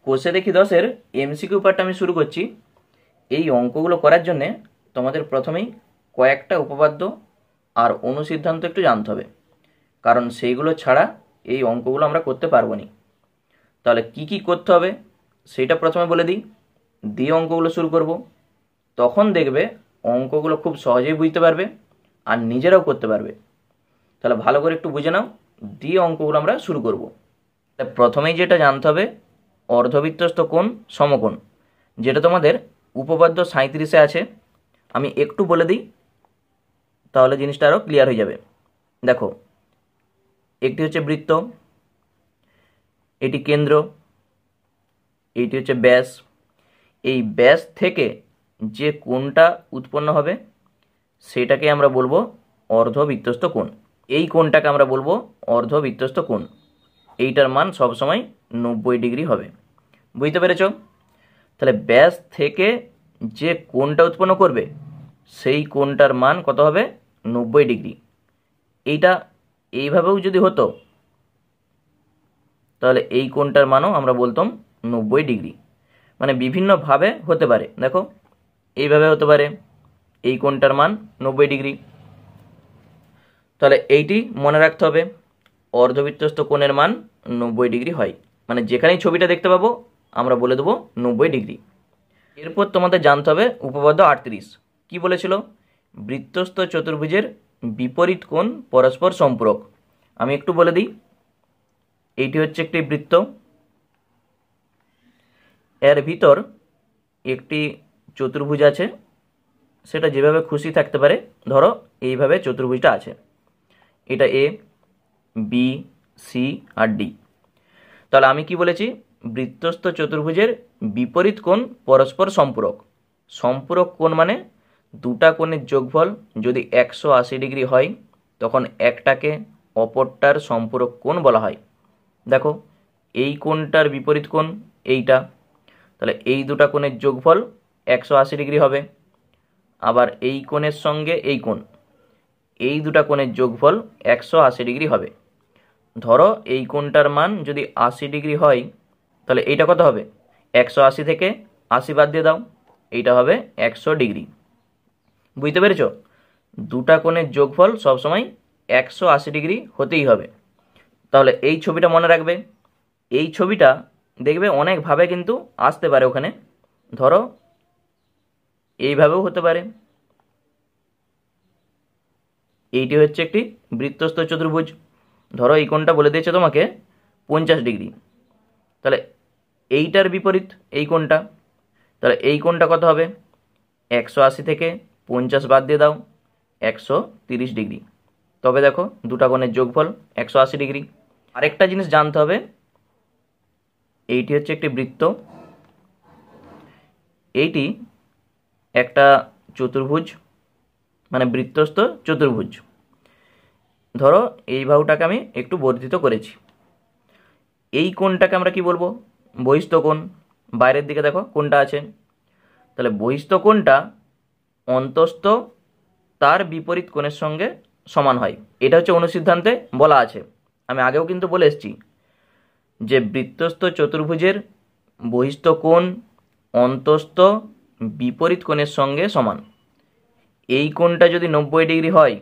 কোষে দেখি 10-এর MCQ part আমি শুরু করছি। এই অঙ্কগুলো করার জন্যে তোমাদের প্রথমেই কয়েকটা উপপাদ্য আর অনুসিদ্ধান্ত একটু জানতে হবে, কারণ সেইগুলো ছাড়া এই অঙ্কগুলো আমরা করতে পারবো না। তাহলে কি কি করতে হবে সেইটা প্রথমে বলে দিই, দিয়ে অঙ্কগুলো শুরু করব। তখন দেখবে অঙ্কগুলো খুব সহজেই বুঝতে পারবে আর নিজেরাও করতে পারবে। তাহলে ভালো করে একটু বুঝে নাও, দিয়ে অঙ্কগুলো আমরা শুরু করব। প্রথমেই যেটা জানতে হবে, অর্ধবৃত্তস্থ কোণ সমকোণ, যেটা তোমাদের উপপাদ্য 37-এ আছে। আমি একটু বলে দিই, তাহলে জিনিসটা আরও ক্লিয়ার হয়ে যাবে। দেখো, একটি হচ্ছে বৃত্ত, এটি কেন্দ্র, এইটি হচ্ছে ব্যাস। এই ব্যাস থেকে যে কোণটা উৎপন্ন হবে সেটাকে আমরা বলবো অর্ধবৃত্তস্থ কোণ। এই কোণটাকে আমরা বলবো অর্ধবৃত্তস্থ কোণ। এইটার মান সবসময় 90 ডিগ্রি হবে। বুঝতে পেরেছ? তাহলে ব্যাস থেকে যে কোণটা উৎপন্ন করবে সেই কোণটার মান কত হবে? 90 ডিগ্রি। এইটা এইভাবেও যদি হতো তাহলে এই কোণটার মানও আমরা বলতাম 90 ডিগ্রি। মানে বিভিন্নভাবে হতে পারে। দেখো, এইভাবে হতে পারে, এই কোণটার মান 90 ডিগ্রি। তাহলে এইটি মনে রাখতে হবে, অর্ধবৃত্তস্থ কোণের মান 90 ডিগ্রি হয়। মানে যেখানেই ছবিটা দেখতে পাবো আমরা বলে দেবো 90 ডিগ্রি। এরপর তোমাদের জানতে হবে উপপাদ্য 38 কি বলেছিল? বৃত্তস্থ চতুর্ভুজের বিপরীত কোণ পরস্পর সম্পূরক। আমি একটু বলে দিই, এইটি হচ্ছে একটি বৃত্ত, এর ভিতর একটি চতুর্ভুজ আছে, সেটা যেভাবে খুশি থাকতে পারে। ধরো এইভাবে চতুর্ভুজটা আছে, এটা এ, বি, সি আর ডি। তাহলে আমি কি বলেছি? বৃত্তস্থ চতুর্ভুজের বিপরীত কোণ পরস্পর সম্পূরক। সম্পূরক কোণ মানে দুটা কোণের যোগফল যদি 180 ডিগ্রি হয় তখন একটাকে অপরটার সম্পূরক কোণ বলা হয়। দেখো, এই কোণটার বিপরীত কোণ এইটা, তাহলে এই দুটা কোণের যোগফল 180 ডিগ্রি হবে। আবার এই কোণের সঙ্গে এই কোণ, এই দুটা কোণের যোগফল 180 ডিগ্রি হবে। ধরো এই কোণটার মান যদি 80 ডিগ্রি হয় তাহলে এইটা কত হবে? 180 থেকে 80 বাদ দিয়ে দাও, এইটা হবে 100 ডিগ্রি। বুঝতে পেরেছ? দুটা কোণের যোগফল সবসময় 180 ডিগ্রি হতেই হবে। তাহলে এই ছবিটা মনে রাখবে। এই ছবিটা দেখবে অনেকভাবে কিন্তু আসতে পারে ওখানে। ধরো এইভাবেও হতে পারে। এইটি হচ্ছে একটি বৃত্তস্থ চতুর্ভুজ। ধরো এই কোণটা বলে দিয়েছে তোমাকে 50 ডিগ্রি, তাহলে এইটার বিপরীত এই কোণটা, তাহলে এই কোণটা কত হবে? 180 থেকে 50 বাদ দিয়ে দাও, 130 ডিগ্রি। তবে দেখো দুটা কোণের যোগফল 180 ডিগ্রি। আরেকটা জিনিস জানতে হবে, এইটি হচ্ছে একটি বৃত্ত, এইটি একটা চতুর্ভুজ, মানে বৃত্তস্থ চতুর্ভুজ। ধরো এই বাহুটাকে আমি একটু বর্ধিত করেছি, এই কোণটাকে আমরা কি বলবো? বহিস্থ কোণ। বাইরের দিকে দেখো কোণটা আছে, তাহলে বহিস্থ কোণটা অন্তস্থ তার বিপরীত কোণের সঙ্গে সমান হয়। এটা হচ্ছে অনুসিদ্ধান্তে বলা আছে। আমি আগেও কিন্তু বলে এসেছি যে বৃত্তস্থ চতুর্ভুজের বহিস্থ কোণ অন্তস্থ বিপরীত কোণের সঙ্গে সমান। এই কোণটা যদি 90 ডিগ্রি হয়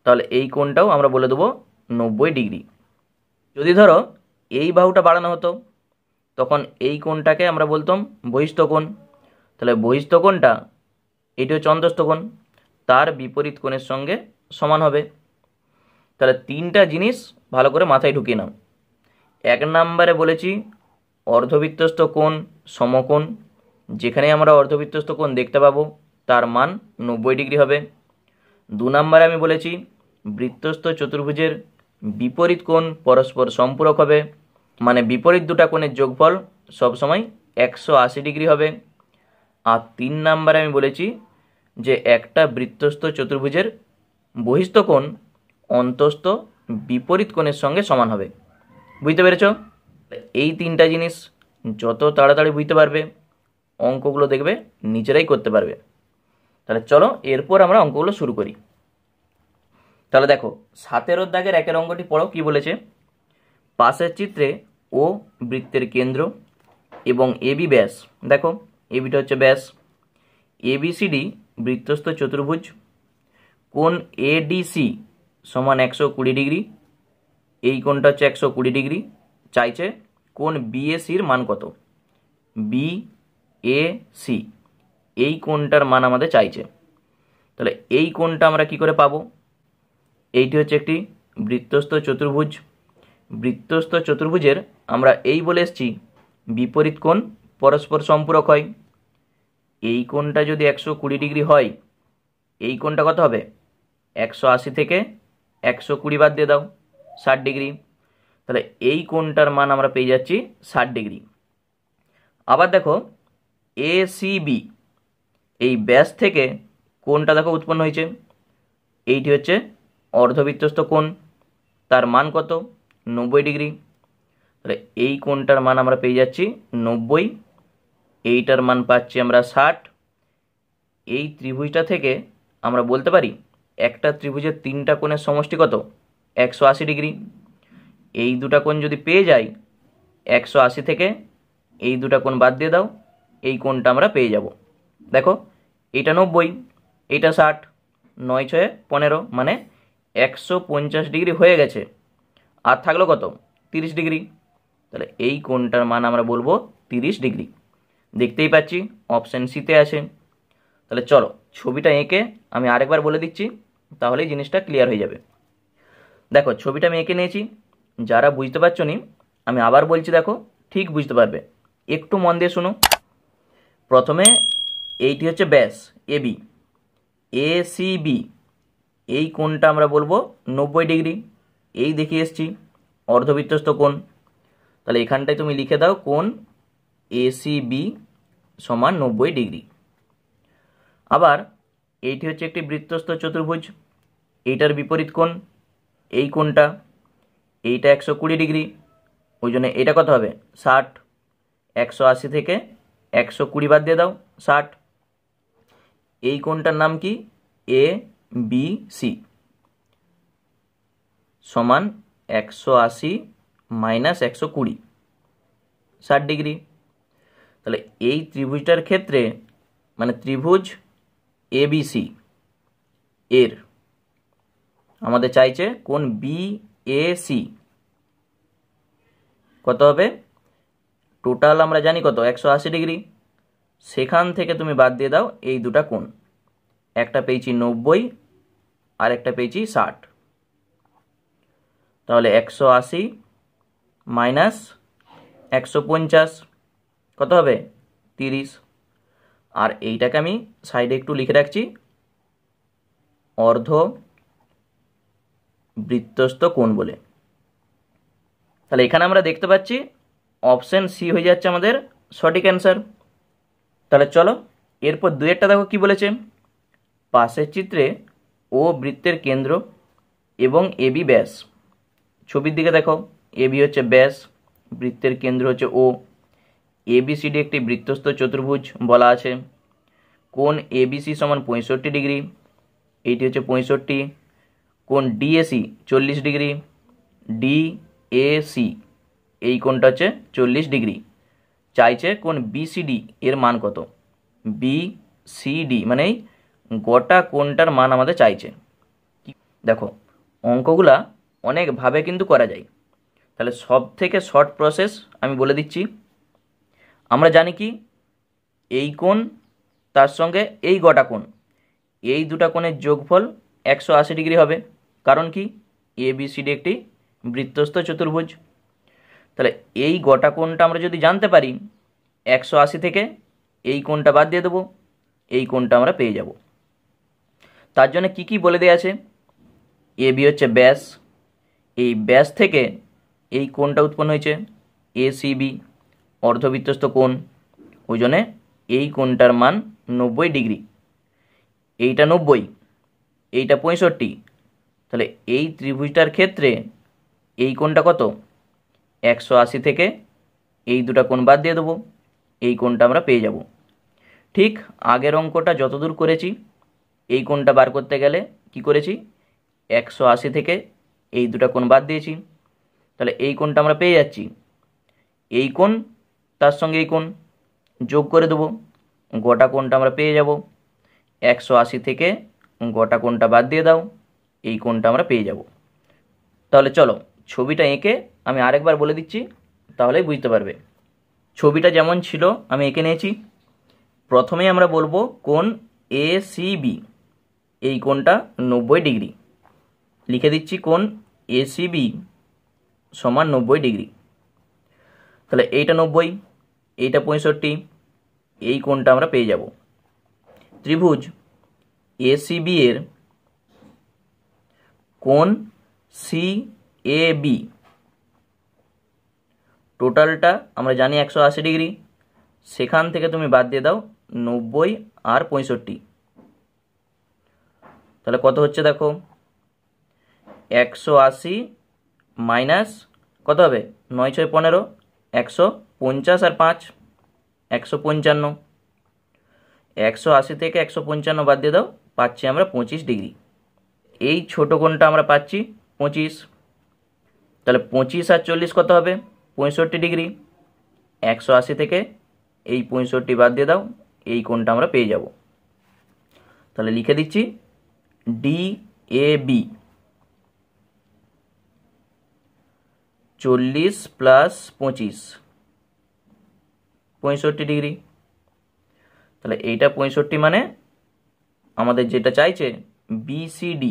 তাহলে এই কোণটাও আমরা বলে দেবো 90 ডিগ্রি। যদি ধরো এই বাহুটা বাড়ানো হতো তখন এই কোণটাকে আমরা বলতাম বহিস্থ কোণ। তাহলে বহিস্থ কোণটা, এটি হচ্ছে অন্তস্থ কোণ, তার বিপরীত কোণের সঙ্গে সমান হবে। তাহলে তিনটা জিনিস ভালো করে মাথায় ঢুকিয়ে নাও। 1 নম্বরে বলেছি অর্ধবৃত্তস্থ কোণ সমকোণ, যেখানে আমরা অর্ধবৃত্তস্থ কোণ দেখতে পাবো তার মান 90 ডিগ্রি হবে। 2 নম্বরে আমি বলেছি বৃত্তস্থ চতুর্ভুজের বিপরীত কোণ পরস্পর সম্পূরক হবে, মানে বিপরীত দুটা কোণের যোগফল সবসময় 180 ডিগ্রি হবে। আর 3 নম্বরে আমি বলেছি যে একটা বৃত্তস্থ চতুর্ভুজের বহিস্থ কোণ অন্তস্থ বিপরীত কোণের সঙ্গে সমান হবে। বুঝতে পেরেছ? এই তিনটা জিনিস যত তাড়াতাড়ি বুঝতে পারবে অঙ্কগুলো দেখবে নিজেরাই করতে পারবে। তাহলে চলো এরপর আমরা অঙ্কগুলো শুরু করি। তাহলে দেখো 17 দাগের 1 অঙ্কটি পড়ো। কি বলেছে? পাশের চিত্রে ও বৃত্তের কেন্দ্র, এবং এবি ব্যাস। দেখো এবিটা হচ্ছে ব্যাস। এবিসিডি বৃত্তস্থ চতুর্ভুজ। কোণ এডিসি সমান 120 ডিগ্রি, এই কোণটা হচ্ছে 120 ডিগ্রি। চাইছে কোণ বিএসির মান কত, বিএসি এই কোণটার মান আমাদের চাইছে। তাহলে এই কোণটা আমরা কি করে পাবো? এইটি হচ্ছে একটি বৃত্তস্থ চতুর্ভুজ। বৃত্তস্থ চতুর্ভুজের আমরা এই বলে এসেছি বিপরীত কোণ পরস্পর সম্পূরক হয়। এই কোণটা যদি 120 ডিগ্রি হয়, এই কোণটা কত হবে? 180 থেকে 120 বাদ দিয়ে দাও, 60 ডিগ্রি। তাহলে এই কোণটার মান আমরা পেয়ে যাচ্ছি 60 ডিগ্রি। আবার দেখো এসিবি এই ব্যাস থেকে কোণটা দেখো উৎপন্ন হয়েছে, এইটি হচ্ছে অর্ধবৃত্তস্থ কোণ, তার মান কত? 90 ডিগ্রি। তাহলে এই কোণটার মান আমরা পেয়ে যাচ্ছি 90, এইটার মান পাচ্ছি আমরা 60। এই ত্রিভুজটা থেকে আমরা বলতে পারি একটা ত্রিভুজের তিনটা কোণের সমষ্টি কত? 180 ডিগ্রি। এই দুটা কোণ যদি পেয়ে যাই, 180 থেকে এই দুটা কোণ বাদ দিয়ে দাও, এই কোণটা আমরা পেয়ে যাব। দেখো এইটা 90, এইটা 60, 9 6 15, মানে 150 ডিগ্রি হয়ে গেছে। আর থাকলো কত? 30 ডিগ্রি। তাহলে এই কোণটার মান আমরা বলবো 30 ডিগ্রি। দেখতেই পাচ্ছি অপশন সিতে আছে। তাহলে চলো ছবিটা এঁকে আমি আরেকবার বলে দিচ্ছি, তাহলেই জিনিসটা ক্লিয়ার হয়ে যাবে। দেখো ছবিটা আমি এঁকে নিয়েছি, যারা বুঝতে পারছো নি আমি আবার বলছি, দেখো ঠিক বুঝতে পারবে, একটু মন দিয়ে শুনো। প্রথমে এইটি হচ্ছে ব্যাস এবি, এসিবি এই কোণটা আমরা বলবো 90 ডিগ্রি। এই দেখিয়ে এসছি অর্ধবৃত্তস্থ কোণ। তাহলে এখানটায় তুমি লিখে দাও কোণ এসিবি সমান 90 ডিগ্রি। আবার এইটি হচ্ছে একটি বৃত্তস্থ চতুর্ভুজ, এইটার বিপরীত কোণ এই কোণটা, এইটা 120 ডিগ্রি, ওই জন্য এটা কত হবে? 60। 180 থেকে 120 বাদ দিয়ে দাও, 60। এই কোণটার নাম কি? এ বি সি সমান 180 মাইনাস 120, 60 ডিগ্রি। তাহলে এই ত্রিভুজটার ক্ষেত্রে মানে ত্রিভুজ এবিসি এর আমাদের চাইছে কোণ বিএসি কত হবে? টোটাল আমরা জানি কত? 180 ডিগ্রি। সেখান থেকে তুমি বাদ দিয়ে দাও এই দুটা কোণ, একটা পেয়েছি 90 আর একটা পেয়েছি 60। তাহলে 180 মাইনাস 150 কত হবে? 30। আর এইটাকে আমি সাইডে একটু লিখে রাখছি অর্ধ বৃত্তস্থ কোণ বলে। তাহলে এখানে আমরা দেখতে পাচ্ছি অপশন সি হয়ে যাচ্ছে আমাদের সঠিক অ্যান্সার। তাহলে চলো এরপর দুয়েরটা দেখো কি বলেছে। পাশের চিত্রে ও বৃত্তের কেন্দ্র এবং এবি ব্যাস। ছবির দিকে দেখো, এবি হচ্ছে ব্যাস, বৃত্তের কেন্দ্র হচ্ছে ও। এবিসিডি একটি বৃত্তস্থ চতুর্ভুজ বলা আছে। কোণ এবিসি সমান 65 ডিগ্রি, এইটি হচ্ছে 65। কোণ ডিএসি 40 ডিগ্রি, ডিএসি এই কোণটা হচ্ছে 40 ডিগ্রি। চাইছে কোণ বিসিডি এর মান কত? বিসিডি মানে গোটা কোণটার মান আমাদের চাইছে। দেখো অঙ্কগুলা অনেকভাবে কিন্তু করা যায়। তাহলে সব থেকে শর্ট প্রসেস আমি বলে দিচ্ছি। আমরা জানি কি এই কোণ তার সঙ্গে এই গোটা কোণ, এই দুটা কোণের যোগফল 180 ডিগ্রি হবে। কারণ কি এবিসিডি একটি বৃত্তস্থ চতুর্ভুজ। তাহলে এই গোটা কোণটা আমরা যদি জানতে পারি, 180 থেকে এই কোণটা বাদ দিয়ে দেবো, এই কোণটা আমরা পেয়ে যাব। তার জন্য কি কি বলে দেওয়া আছে? এবি হচ্ছে ব্যাস, এই ব্যাস থেকে এই কোণটা উৎপন্ন হয়েছে এসিবি অর্ধবৃত্তস্থ কোণ, ওই জন্যে এই কোণটার মান 90 ডিগ্রি। এইটা 90, এইটা 65। তাহলে এই ত্রিভুজটার ক্ষেত্রে এই কোণটা কত? 180 থেকে এই দুটা কোণ বাদ দিয়ে দেবো, এই কোণটা আমরা পেয়ে যাব। ঠিক আগের অঙ্কটা যতদূর করেছি, এই কোণটা বার করতে গেলে কি করেছি? 180 থেকে এই দুটা কোণ বাদ দিয়েছি, তাহলে এই কোণটা আমরা পেয়ে যাচ্ছি। এই কোণ তার সঙ্গে এই কোণ যোগ করে দেবো, গোটা কোণটা আমরা পেয়ে যাব। 180 থেকে গোটা কোণটা বাদ দিয়ে দাও, এই কোণটা আমরা পেয়ে যাব। তাহলে চলো ছবিটা এঁকে আমি আরেকবার বলে দিচ্ছি, তাহলেই বুঝতে পারবে। ছবিটা যেমন ছিল আমি এঁকে নিয়েছি। প্রথমেই আমরা বলবো কোণ ACB, এই কোণটা 90 ডিগ্রি। লিখে দিচ্ছি কোণ ACB সমান 90 ডিগ্রি। তাহলে এইটা 90, এইটা 65, এই কোণটা আমরা পেয়ে যাব। ত্রিভুজ ACB এর কোণ CAB টোটালটা আমরা জানি 180 ডিগ্রি, সেখান থেকে তুমি বাদ দিয়ে দাও 90 আর 65। তাহলে কত হচ্ছে দেখো, 180 মাইনাস কত হবে, 9 6 15, 150 আর 5 155। 180 থেকে 155 বাদ দিয়ে দাও, পাচ্ছি আমরা 25 ডিগ্রি। এই ছোট কোণটা আমরা পাচ্ছি 25। তাহলে 25 আর 40 কত হবে, 65 ডিগ্রি। 180 থেকে এই 65 বাদ দিয়ে দাও, এই কোণটা আমরা পেয়ে যাব। তাহলে লিখে দিচ্ছি DAB 40 প্লাস 25 65 ডিগ্রি। তাহলে এইটা 65 মানে আমাদের যেটা চাইছে BCD,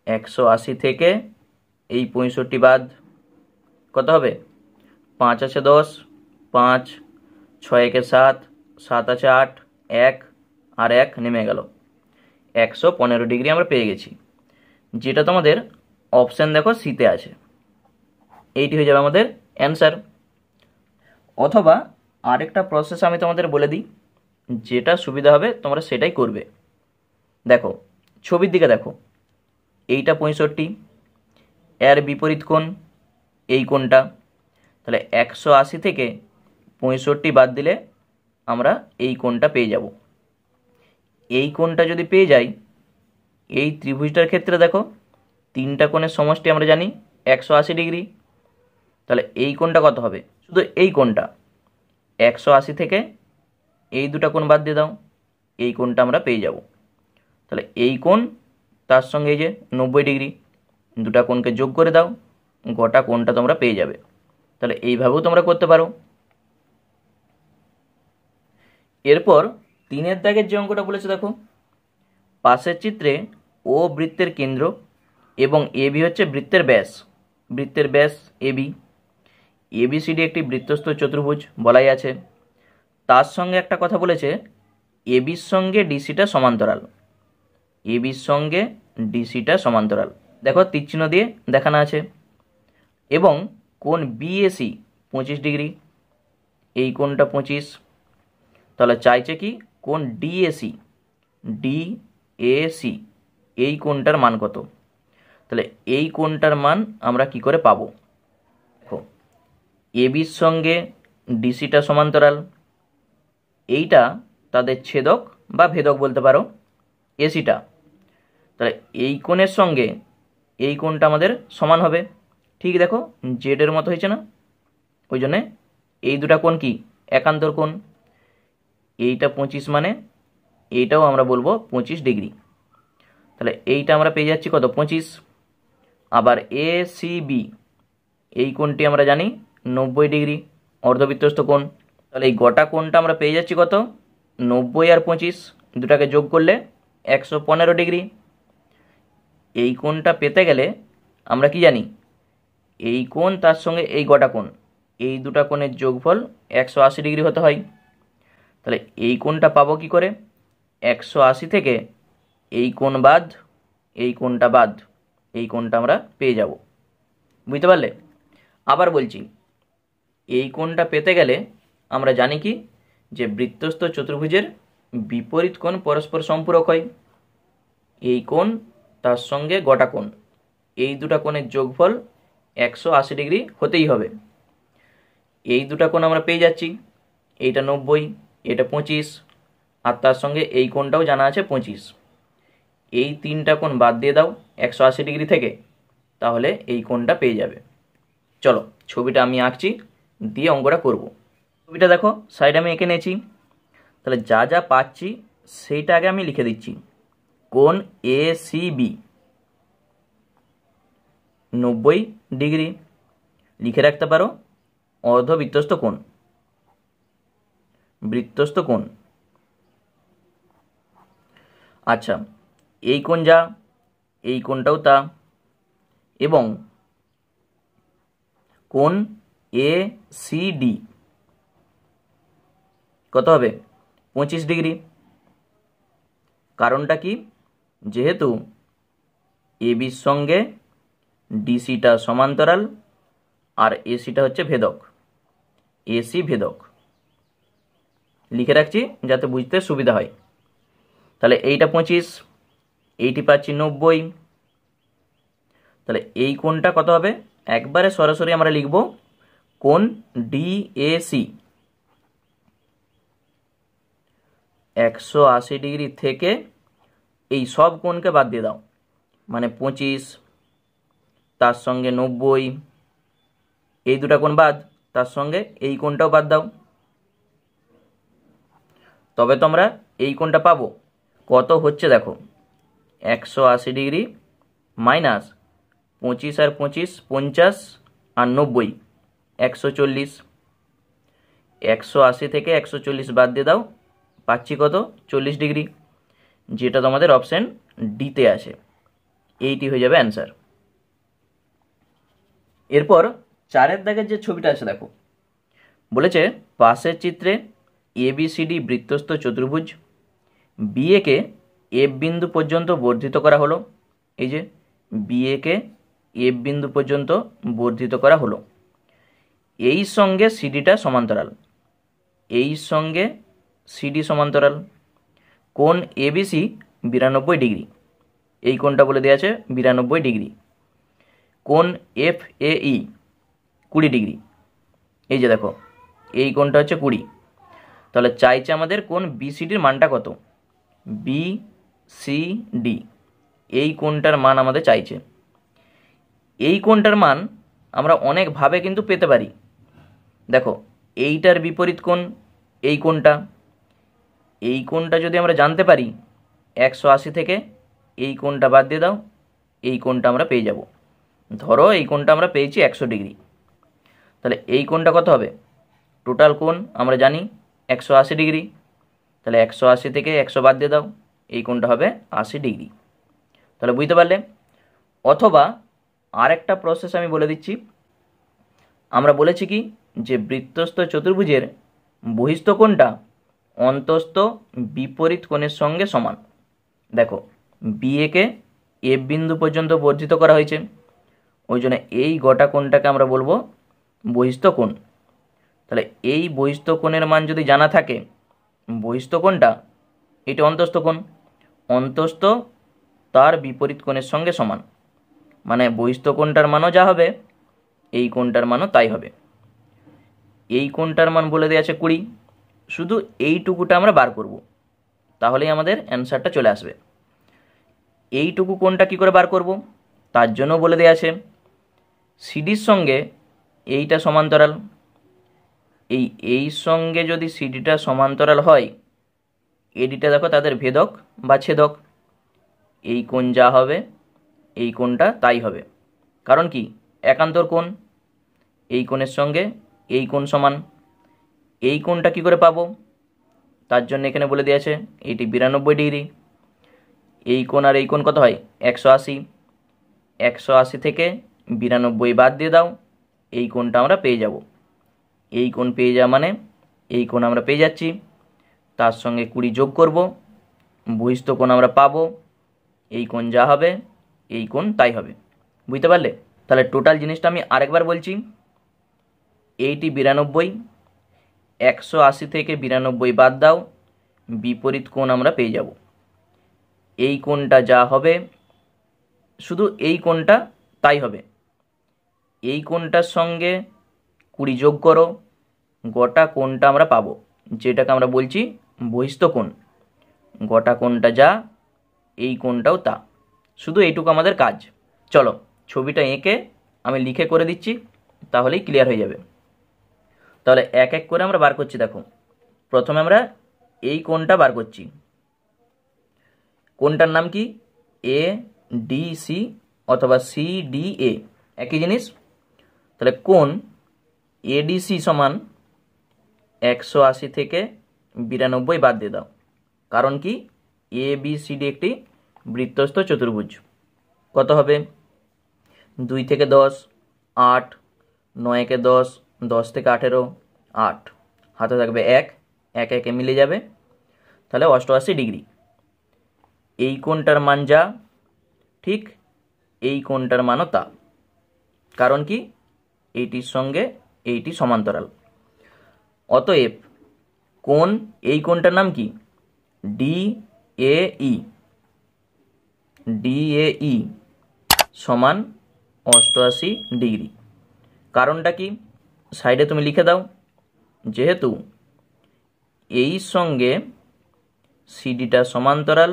180 থেকে এই 65 বাদ কত হবে, 5 আছে 10, 5 6 একে 7, 7 আছে 8, 1 আর 1 নেমে গেল, 115 ডিগ্রি আমরা পেয়ে গেছি। যেটা তোমাদের অপশান দেখো সিতে আছে, এইটি হয়ে যাবে আমাদের অ্যান্সার। অথবা আরেকটা প্রসেস আমি তোমাদের বলে দিই, যেটা সুবিধা হবে তোমরা সেটাই করবে। দেখো ছবির দিকে দেখো, এইটা 65, এর বিপরীত কোণ এই কোণটা। তাহলে 180 থেকে 65 বাদ দিলে আমরা এই কোণটা পেয়ে যাব। এই কোণটা যদি পেয়ে যাই, এই ত্রিভুজটার ক্ষেত্রে দেখো তিনটা কোণের সমষ্টি আমরা জানি 180 ডিগ্রি। তাহলে এই কোণটা কত হবে, শুধু এই কোণটা 180 থেকে এই দুটা কোণ বাদ দিয়ে দাও, এই কোণটা আমরা পেয়ে যাব। তাহলে এই কোণ তার সঙ্গে এই যে 90 ডিগ্রি, দুটা কোণকে যোগ করে দাও, গোটা কোণটা তোমরা পেয়ে যাবে। তাহলে এইভাবেও তোমরা করতে পারো। এরপর 3-এর দাগের যে অঙ্কটা বলেছে দেখো, পাশের চিত্রে ও বৃত্তের কেন্দ্র এবং AB হচ্ছে বৃত্তের ব্যাস, বৃত্তের ব্যাস AB। ABCD একটি বৃত্তস্থ চতুর্ভুজ বলাই আছে। তার সঙ্গে একটা কথা বলেছে, ABর সঙ্গে DCটা সমান্তরাল, ABর সঙ্গে DCটা সমান্তরাল। দেখো তীরচিহ্ন দিয়ে দেখানো আছে। এবং কোণ BAC 25 ডিগ্রি, এই কোণটা 25। তাহলে চাইছে কি কোণ DAC, DAC এই কোণটার মান কত। তাহলে এই কোণটার মান আমরা কি করে পাবো, দেখো ABর সঙ্গে DCটা সমান্তরাল, এইটা তাদের ছেদক বা ভেদক বলতে পারো ACটা। তাহলে এই কোণের সঙ্গে এই কোণটা আমাদের সমান হবে, ঠিক দেখো জেডের মতো হয়েছে না, ওই জন্যে এই দুটা কোণ কি একান্তর কোণ। এইটা 25 মানে এইটাও আমরা বলবো 25 ডিগ্রি। তাহলে এইটা আমরা পেয়ে যাচ্ছি কত, 25। আবার ACB এই কোণটি আমরা জানি 90 ডিগ্রি, অর্ধবৃত্তস্থ কোণ। তাহলে এই গোটা কোণটা আমরা পেয়ে যাচ্ছি কত, 90 আর 25 দুটাকে যোগ করলে 115 ডিগ্রি। এই কোণটা পেতে গেলে আমরা কি জানি, এই কোণ তার সঙ্গে এই গোটা কোণ, এই দুটা কোণের যোগফল 180 ডিগ্রি হতে হয়। তাহলে এই কোণটা পাবো কি করে, 180 থেকে এই কোণ বাদ, এই কোণটা বাদ, এই কোণটা আমরা পেয়ে যাব। বুঝতে পারলে? আবার বলছি, এই কোণটা পেতে গেলে আমরা জানি কি, যে বৃত্তস্থ চতুর্ভুজের বিপরীত কোণ পরস্পর সম্পূরক হয়। এই কোণ তার সঙ্গে গোটা কোণ, এই দুটা কোণের যোগফল 180 ডিগ্রি হতেই হবে। এই দুটা কোণ আমরা পেয়ে যাচ্ছি, এইটা 90, এটা 25, আর তার সঙ্গে এই কোণটাও জানা আছে 25। এই তিনটা কোণ বাদ দিয়ে দাও 180 ডিগ্রি থেকে, তাহলে এই কোণটা পেয়ে যাবে। চলো ছবিটা আমি আঁকছি, দিয়ে অঙ্কটা করব। ছবিটা দেখো সাইড আমি এঁকে নিয়েছি। তাহলে যা যা পাচ্ছি সেইটা আগে আমি লিখে দিচ্ছি। কোণ এ সি বি 90 ডিগ্রি, লিখে রাখতে পারো অর্ধবৃত্তস্থ কোণ, বৃত্তস্থ কোণ। আচ্ছা, এই কোণ যা, এই কোণটাও তা, এবং কোণ এ সি ডি কত হবে? 25 ডিগ্রি। কারণটা কি? যেহেতু এবির সঙ্গে ডিসিটা সমান্তরাল আর এসিটা হচ্ছে ভেদক, এসি ভেদক। লিখে রাখছি যাতে বুঝতে সুবিধা হয়। তাহলে এইটা 25, এইটি পাচ্ছি 90। তাহলে এই কোণটা কত হবে? একবারে সরাসরি আমরা লিখব কোণ ডিএসি 180 ডিগ্রি থেকে এই সব কোণকে বাদ দিয়ে দাও, মানে 25 তার সঙ্গে 90, এই দুটা কোণ বাদ, তার সঙ্গে এই কোণটাও বাদ দাও, তবে তোমরা এই কোণটা পাবো। কত হচ্ছে দেখো, 180 ডিগ্রি মাইনাস 25 আর 25 50 আর 90 140। 180 থেকে 140 বাদ দিয়ে দাও, পাচ্ছি কত? 40 ডিগ্রি, যেটা তোমাদের অপশন ডিতে আছে। এইটি হয়ে যাবে অ্যান্সার। এরপর 4 দাগের যে ছবিটা আছে দেখো, বলেছে পাশের চিত্রে এবিসিডি বৃত্তস্থ চতুর্ভুজ বিএকে এফ বিন্দু পর্যন্ত বর্ধিত করা হলো। এই যে বিএকে এফ বিন্দু পর্যন্ত বর্ধিত করা হলো। এই সঙ্গে সিডিটা সমান্তরাল, এই সঙ্গে সিডি সমান্তরাল। কোণ এবিসি 92 ডিগ্রি, এই কোণটা বলে দেওয়া আছে 92 ডিগ্রি। কোণ এফ এই 20 ডিগ্রি, এই যে দেখো এই কোণটা হচ্ছে 20। তাহলে চাইছে আমাদের কোণ বিসিডির মানটা কত? বিসিডি এই কোণটার মান আমাদের চাইছে। এই কোণটার মান আমরা অনেকভাবে কিন্তু পেতে পারি। দেখো এইটার বিপরীত কোণ এই কোণটা, এই কোণটা যদি আমরা জানতে পারি 180 থেকে এই কোণটা বাদ দিয়ে দাও, এই কোণটা আমরা পেয়ে যাব। ধরো এই কোণটা আমরা পেয়েছি 100 ডিগ্রি, তাহলে এই কোণটা কত হবে? টোটাল কোণ আমরা জানি 180 ডিগ্রি, তাহলে 180 থেকে 100 বাদ দিয়ে দাও, এই কোণটা হবে 80 ডিগ্রি। তাহলে বুঝতে পারলে? অথবা আরেকটা প্রসেস আমি বলে দিচ্ছি। আমরা বলেছি কি যে বৃত্তস্থ চতুর্ভুজের বহিস্থ কোণটা অন্তস্থ বিপরীত কোণের সঙ্গে সমান। দেখো বিএকে এফ বিন্দু পর্যন্ত বর্ধিত করা হয়েছে, ওই জন্য এই গোটা কোণটাকে আমরা বলবো বহিস্থ কোণ। তাহলে এই বহিস্থ কোণের মান যদি জানা থাকে, বহিস্থ কোণটা এটা অন্তস্থ কোণ, অন্তস্থ তার বিপরীত কোণের সঙ্গে সমান, মানে বহিস্থ কোণটার মানও যা হবে এই কোণটার মানও তাই হবে। এই কোণটার মান বলে দেওয়া আছে 20, শুধু এইটুকুটা আমরা বার করব, তাহলেই আমাদের অ্যান্সারটা চলে আসবে। এইটুকু কোণটা কি করে বার করব? তার জন্য বলে দেওয়া আছে সিডির সঙ্গে এইটা সমান্তরাল। এই সঙ্গে যদি সিডিটা সমান্তরাল হয়, এডিটা দেখো তাদের ভেদক বা ছেদক, এই কোণ যা হবে এই কোণটা তাই হবে। কারণ কি? একান্তর কোণ, এই কোণের সঙ্গে এই কোণ সমান। এই কোণটা কি করে পাবো? তার জন্য এখানে বলে দিয়েছে এটি 92 ডিগ্রি। এই কোণ আর এই কোণ কত হয়? 180। 180 থেকে 92 বাদ দিয়ে দাও, এই কোণটা আমরা পেয়ে যাব। এই কোণ পেয়ে যাওয়া মানে এই কোণ আমরা পেয়ে যাচ্ছি, তার সঙ্গে 20 যোগ করব, বহিস্থ কোণ আমরা পাবো। এই কোণ যা হবে এই কোণ তাই হবে। বুঝতে পারলে? তাহলে টোটাল জিনিসটা আমি আরেকবার বলছি। এইটি 92, 180 থেকে 92 বাদ দাও, বিপরীত কোণ আমরা পেয়ে যাব। এই কোণটা যা হবে শুধু এই কোণটা তাই হবে। এই কোণটার সঙ্গে 20 যোগ করো, গোটা কোণটা আমরা পাবো, যেটাকে আমরা বলছি বহিস্থ কোণ। গোটা কোণটা যা এই কোণটাও তা, শুধু এইটুকু আমাদের কাজ। চলো ছবিটা এঁকে আমি লিখে করে দিচ্ছি, তাহলেই ক্লিয়ার হয়ে যাবে। তাহলে এক এক করে আমরা বার করছি। দেখো, প্রথমে আমরা এই কোণটা বার করছি। কোণটার নাম কি? এ ডি সি অথবা সি ডি এ, একই জিনিস। তাহলে কোণ এডিসি সমান 180 থেকে 92 বাদ দিয়ে দাও। কারণ কি? এ বি সি ডি একটি বৃত্তস্থ চতুর্ভুজ। কত হবে? 2 থেকে 10 8, 9 একে 10, 10 থেকে 18 8, হাতে থাকবে 1, 1 একে মিলে যাবে, তাহলে 88 ডিগ্রি। এই কোণটার মান যা, ঠিক এই কোণটার মানও তা। কারণ কি? এইটির সঙ্গে এইটি সমান্তরাল। অতএব কোণ, এই কোণটার নাম কি? ডি এ ই সমান 88 ডিগ্রি। কারণটা কি? সাইডে তুমি লিখে দাও। যেহেতু এই সঙ্গে সিডিটা সমান্তরাল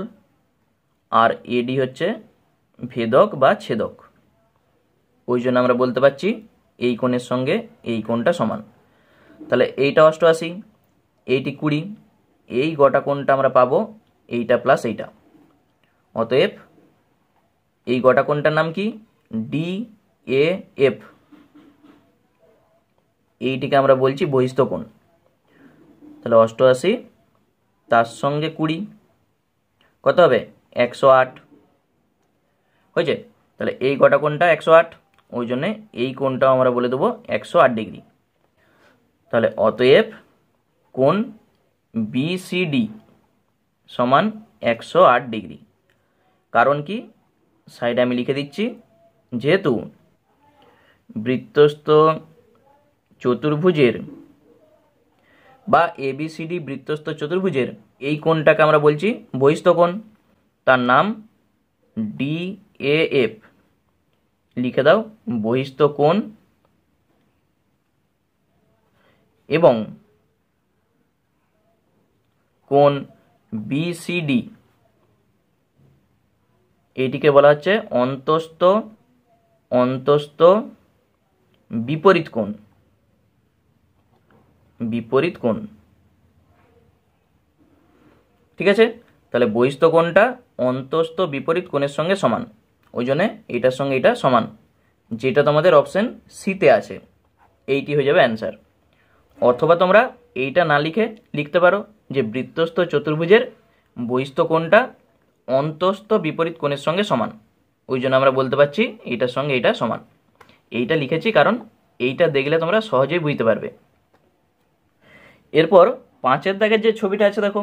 আর এডি হচ্ছে ভেদক বা ছেদক, ওই জন্য আমরা বলতে পারছি এই কোণের সঙ্গে এই কোণটা সমান। তাহলে এইটা 88, এইটি 20, এই গোটা কোণটা আমরা পাবো এইটা প্লাস এইটা। অতএব এই গোটা কোণটার নাম কি? D A F. এইটিকে আমরা বলছি বহিস্থ কোণ। তাহলে 88 তার সঙ্গে 20 কত হবে? 108 হয়েছে। তাহলে এই গোটা কোণটা 108, ওই জন্যে এই কোণটাও আমরা বলে দেবো 108 ডিগ্রি। তাহলে অতএব কোণ বিসিডি সমান 108 ডিগ্রি। কারণ কি? সাইডে আমি লিখে দিচ্ছি। যেহেতু বৃত্তস্থ চতুর্ভুজের বা এবিসিডি বৃত্তস্থ চতুর্ভুজের এই কোণটাকে আমরা বলছি বহিস্থ কোণ, তার নাম ডিএএফ। লিখে দাও, বহিস্থ কোণ। এবং কোণ বিসিডি এটিকে বলা হচ্ছে অন্তস্থ বিপরীত কোণ। ঠিক আছে। তাহলে বহিস্থ কোণটা অন্তস্থ বিপরীত কোণের সঙ্গে সমান, ওই জন্য এইটার সঙ্গে এটা সমান, যেটা তোমাদের অপশন সিতে আছে। এইটি হয়ে যাবে অ্যান্সার। অথবা তোমরা এইটা না লিখে লিখতে পারো যে বৃত্তস্থ চতুর্ভুজের বহিস্থ কোণটা অন্তস্থ বিপরীত কোণের সঙ্গে সমান, ওই জন্য আমরা বলতে পারছি এইটার সঙ্গে এইটা সমান। এইটা লিখেছি কারণ এইটা দেখলে তোমরা সহজেই বুঝতে পারবে। এরপর 5-এর দাগের যে ছবিটা আছে দেখো,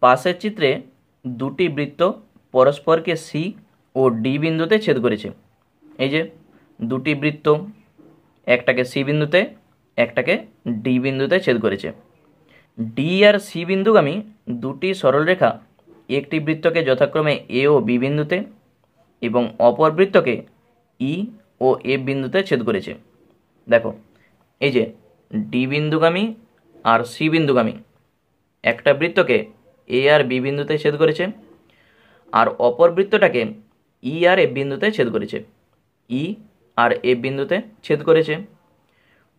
পাশের চিত্রে দুটি বৃত্ত পরস্পরকে সি ও ডি বিন্দুতে ছেদ করেছে। এই যে দুটি বৃত্ত, একটাকে সি বিন্দুতে, একটাকে ডি বিন্দুতে ছেদ করেছে। ডি আর সি বিন্দুগামী দুটি সরলরেখা একটি বৃত্তকে যথাক্রমে এ ও বি বিন্দুতে এবং অপর বৃত্তকে ই ও এফ বিন্দুতে ছেদ করেছে। দেখো, এই যে ডি বিন্দুগামী আর সি বিন্দুগামী একটা বৃত্তকে এ আর বি বিন্দুতে ছেদ করেছে, আর অপর বৃত্তটাকে ই আর এফ বিন্দুতে ছেদ করেছে। ই আর এফ বিন্দুতে ছেদ করেছে।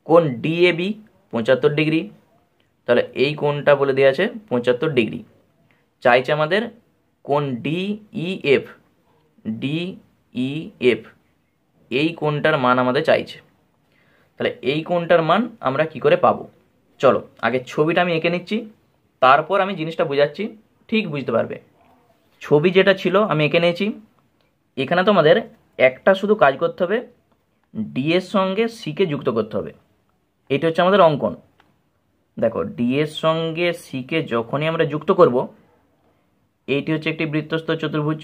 কোণ ডিএবি 75 ডিগ্রি। তাহলে এই কোণটা বলে দেওয়া আছে 75 ডিগ্রি। চাইছে আমাদের কোণ ডিইএফ। এই কোণটার মান আমাদের চাইছে। তাহলে এই কোণটার মান আমরা কি করে পাবো? চলো আগে ছবিটা আমি এঁকে নিচ্ছি, তারপর আমি জিনিসটা বোঝাচ্ছি, ঠিক বুঝতে পারবে। ছবি যেটা ছিল আমি এঁকে নিয়েছি। এখানে তোমাদের একটা শুধু কাজ করতে হবে, ডি এর সঙ্গে সিকে যুক্ত করতে হবে। এটা হচ্ছে আমাদের অঙ্কন। দেখো, ডি এর সঙ্গে সিকে যখনই আমরা যুক্ত করব, এইটি হচ্ছে একটি বৃত্তস্থ চতুর্ভুজ।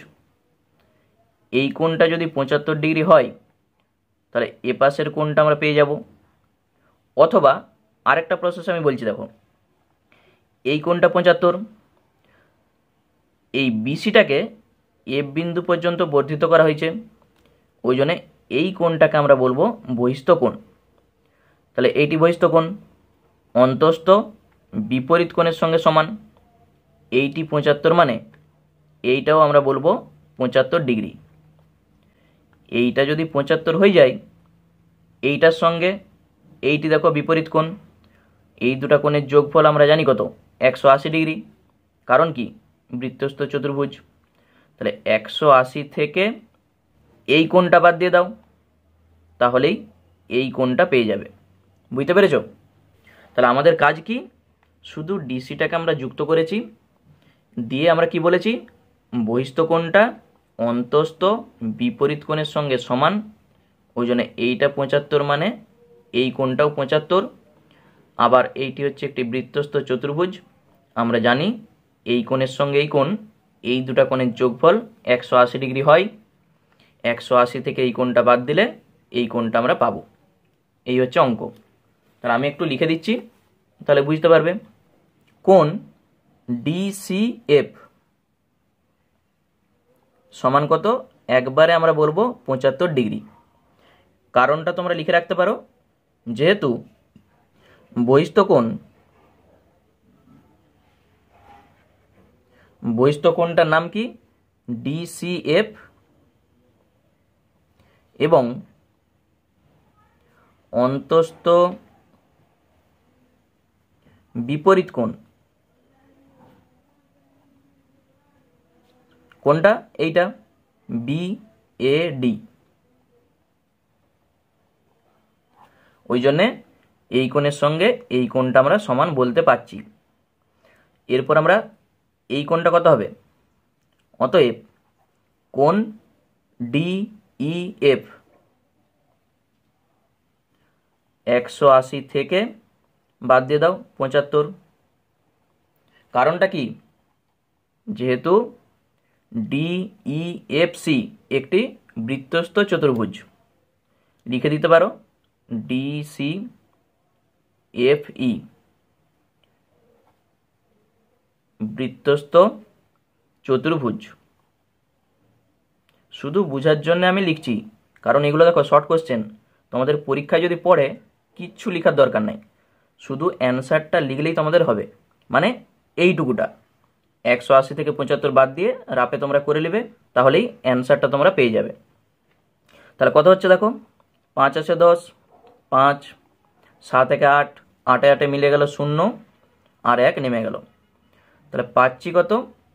এই কোণটা যদি 75 ডিগ্রি হয়, তাহলে এ পাশের কোণটা আমরা পেয়ে যাব। অথবা আরেকটা প্রসেস আমি বলছি, দেখো এই কোণটা 75, এই বিসিটাকে এফ বিন্দু পর্যন্ত বর্ধিত করা হয়েছে, ওই জন্য এই কোণটাকে আমরা বলবো বহিস্থ কোণ। তাহলে এইটি বহিস্থ কোণ অন্তস্থ বিপরীত কোণের সঙ্গে সমান। এইটি 75 মানে এইটাও আমরা বলবো 75 ডিগ্রি। এইটা যদি 75 হয়ে যায়, এইটার সঙ্গে এইটি দেখো বিপরীত কোণ, এই দুটা কোণের যোগফল আমরা জানি কত, 180 ডিগ্রি। কারণ কি, বৃত্তস্থ চতুর্ভুজ। তাহলে 180 থেকে এই কোণটা বাদ দিয়ে দাও, তাহলেই এই কোণটা পেয়ে যাবে। বুঝতে পেরেছো? তাহলে আমাদের কাজ কি, শুধু ডিসিটাকে আমরা যুক্ত করেছি, দিয়ে আমরা কি বলেছি, বহিস্থ কোণটা অন্তস্থ বিপরীত কোণের সঙ্গে সমান, ওই জন্য এইটা 75 মানে এই কোণটাও 75। আবার এইটি হচ্ছে একটি বৃত্তস্থ চতুর্ভুজ, আমরা জানি এই কোণের সঙ্গে এই কোণ, এই দুটা কোণের যোগফল 180 ডিগ্রি হয়। 180 থেকে এই কোণটা বাদ দিলে এই কোণটা আমরা পাবো। এই হচ্ছে অঙ্ক। তাহলে আমি একটু লিখে দিচ্ছি, তাহলে বুঝতে পারবে। কোণ ডিসিএফ সমান কত, একবারে আমরা বলবো 75 ডিগ্রি। কারণটা তোমরা লিখে রাখতে পারো, যেহেতু বহিস্থ কোণটার নাম কি, ডিসিএফ, এবং অন্তস্থ বিপরীত কোণ কোনটা, এইটা বিএডি। ওই জন্যে এই কোণের সঙ্গে এই কোণটা আমরা সমান বলতে পারছি। এরপর আমরা এই কোণটা কত হবে, অতএব কোণ ডিইএফ 180 থেকে বাদ দিয়ে দাও 75। কারণটা কি, যেহেতু ডিইএফসি একটি বৃত্তস্থ চতুর্ভুজ, লিখে দিতে পারো ডিসিএফই বৃত্তস্থ চতুর্ভুজ। শুধু বোঝার জন্য আমি লিখছি, কারণ এগুলো দেখো শর্ট কোশ্চেন, তোমাদের পরীক্ষায় যদি পড়ে কিচ্ছু লেখার দরকার নাই, শুধু অ্যান্সারটা লিখলেই তোমাদের হবে। মানে এইটুকুটা 180 থেকে 75 বাদ দিয়ে রাপে তোমরা করে নেবে, তাহলেই অ্যান্সারটা তোমরা পেয়ে যাবে। তাহলে কত হচ্ছে দেখো, 5 আছে 10, 5, 7 একে 8, 8 8 মিলে গেল 0, আর 1 নেমে গেল। তাহলে পাচ্ছি কত,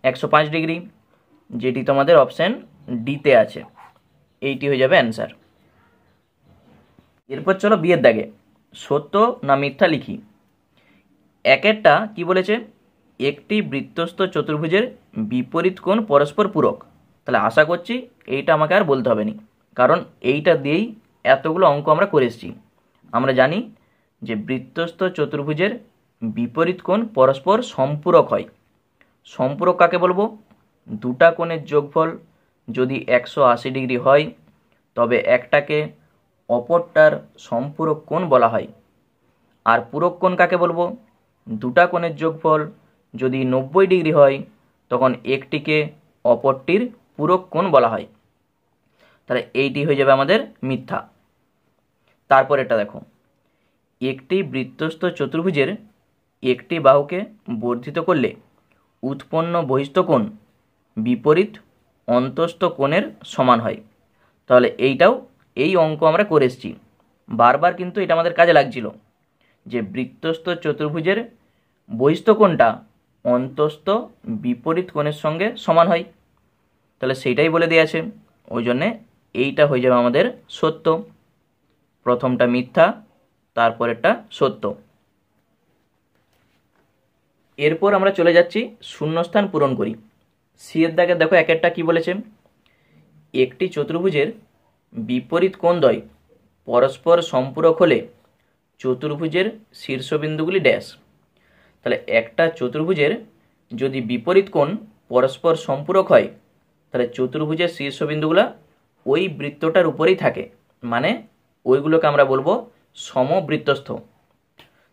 105 ডিগ্রি, যেটি তোমাদের অপশান ডিতে আছে। এইটি হয়ে যাবে অ্যান্সার। এরপর চলো বিয়ের দাগে সত্য না মিথ্যা লিখি। একেরটা কি বলেছে, একটি বৃত্তস্থ চতুর্ভুজের বিপরীত কোণ পরস্পর পূরক। তাহলে আশা করছি এইটা আমাকে আর বলতে হবে না, কারণ এইটা দিয়েই এতগুলো অঙ্ক আমরা করে এসেছি। আমরা জানি যে বৃত্তস্থ চতুর্ভুজের বিপরীত কোণ পরস্পর সম্পূরক হয়। সম্পূরক কাকে বলবো, দুটা কোণের যোগফল যদি 180 ডিগ্রি হয়, তবে একটাকে অপরটার সম্পূরক কোণ বলা হয়। আর পূরক কোণ কাকে বলবো, দুটা কোণের যোগফল যদি 90 ডিগ্রি হয়, তখন একটিকে অপরটির পূরক কোণ বলা হয়। তাহলে এইটি হয়ে যাবে আমাদের মিথ্যা। তারপর এটা দেখো, একটি বৃত্তস্থ চতুর্ভুজের একটি বাহুকে বর্ধিত করলে উৎপন্ন বহিস্থ কোণ বিপরীত অন্তস্থ কোণের সমান হয়। তাহলে এইটাও এই অঙ্ক আমরা করে এসেছি বারবার, কিন্তু এটা আমাদের কাজে লাগছিল যে বৃত্তস্থ চতুর্ভুজের বহিস্থ কোণটা অন্তস্থ বিপরীত কোণের সঙ্গে সমান হয়। তাহলে সেইটাই বলে দেওয়া আছে, ওই জন্যে এইটা হয়ে যাবে আমাদের সত্য। প্রথমটা মিথ্যা, তারপরেরটা সত্য। এরপর আমরা চলে যাচ্ছি শূন্যস্থান পূরণ করি। সি এর দাগে দেখো একেরটা কি বলেছে, একটি চতুর্ভুজের বিপরীত কোণদ্বয় পরস্পর সম্পূরক হলে চতুর্ভুজের শীর্ষবিন্দুগুলি ড্যাশ। তাহলে একটা চতুর্ভুজের যদি বিপরীত কোণ পরস্পর সম্পূরক হয়, তাহলে চতুর্ভুজের শীর্ষবিন্দুগুলো ওই বৃত্তটার উপরেই থাকে, মানে ওইগুলোকে আমরা বলবো সমবৃত্তস্থ।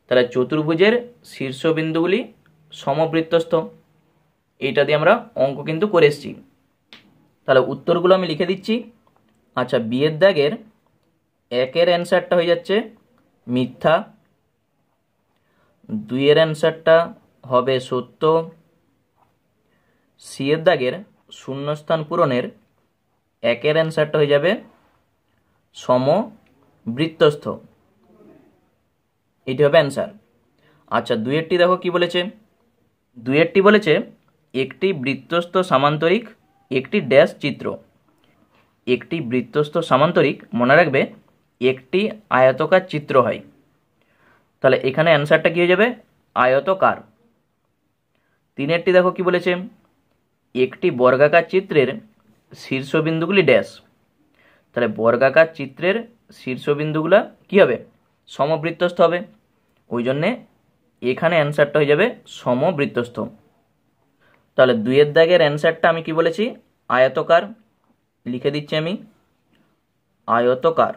তাহলে চতুর্ভুজের শীর্ষবিন্দুগুলি সমবৃত্তস্থ, এইটা দিয়ে আমরা অঙ্ক কিন্তু করে এসেছি। তাহলে উত্তরগুলো আমি লিখে দিচ্ছি। আচ্ছা, বিয়ের দাগের একের অ্যান্সারটা হয়ে যাচ্ছে মিথ্যা, দুইয়ের অ্যান্সারটা হবে সত্য, সি এর দাগের শূন্যস্থান পূরণের একের অ্যান্সারটা হয়ে যাবে বৃত্তস্থ, এটি হবে অ্যান্সার। আচ্ছা, দুইয়েরটি দেখো কি বলেছে। দুইয়েরটি বলেছে একটি বৃত্তস্থ সামান্তরিক একটি ড্যাশ চিত্র। একটি বৃত্তস্থ সামান্তরিক মনে রাখবে একটি আয়তকার চিত্র হয়, তাহলে এখানে অ্যান্সারটা কি হয়ে যাবে, আয়তকার। তিনেরটি দেখো কি বলেছে, একটি বর্গাকার চিত্রের শীর্ষবিন্দুগুলি ড্যাশ। তাহলে বর্গাকার চিত্রের শীর্ষবিন্দুগুলো কি হবে, সমবৃত্তস্থ হবে, ওই জন্যে এখানে অ্যান্সারটা হয়ে যাবে সমবৃত্তস্থ। তাহলে দুইয়ের দাগের অ্যান্সারটা আমি কি বলেছি, আয়তকার, লিখে দিচ্ছি আমি আয়তকার।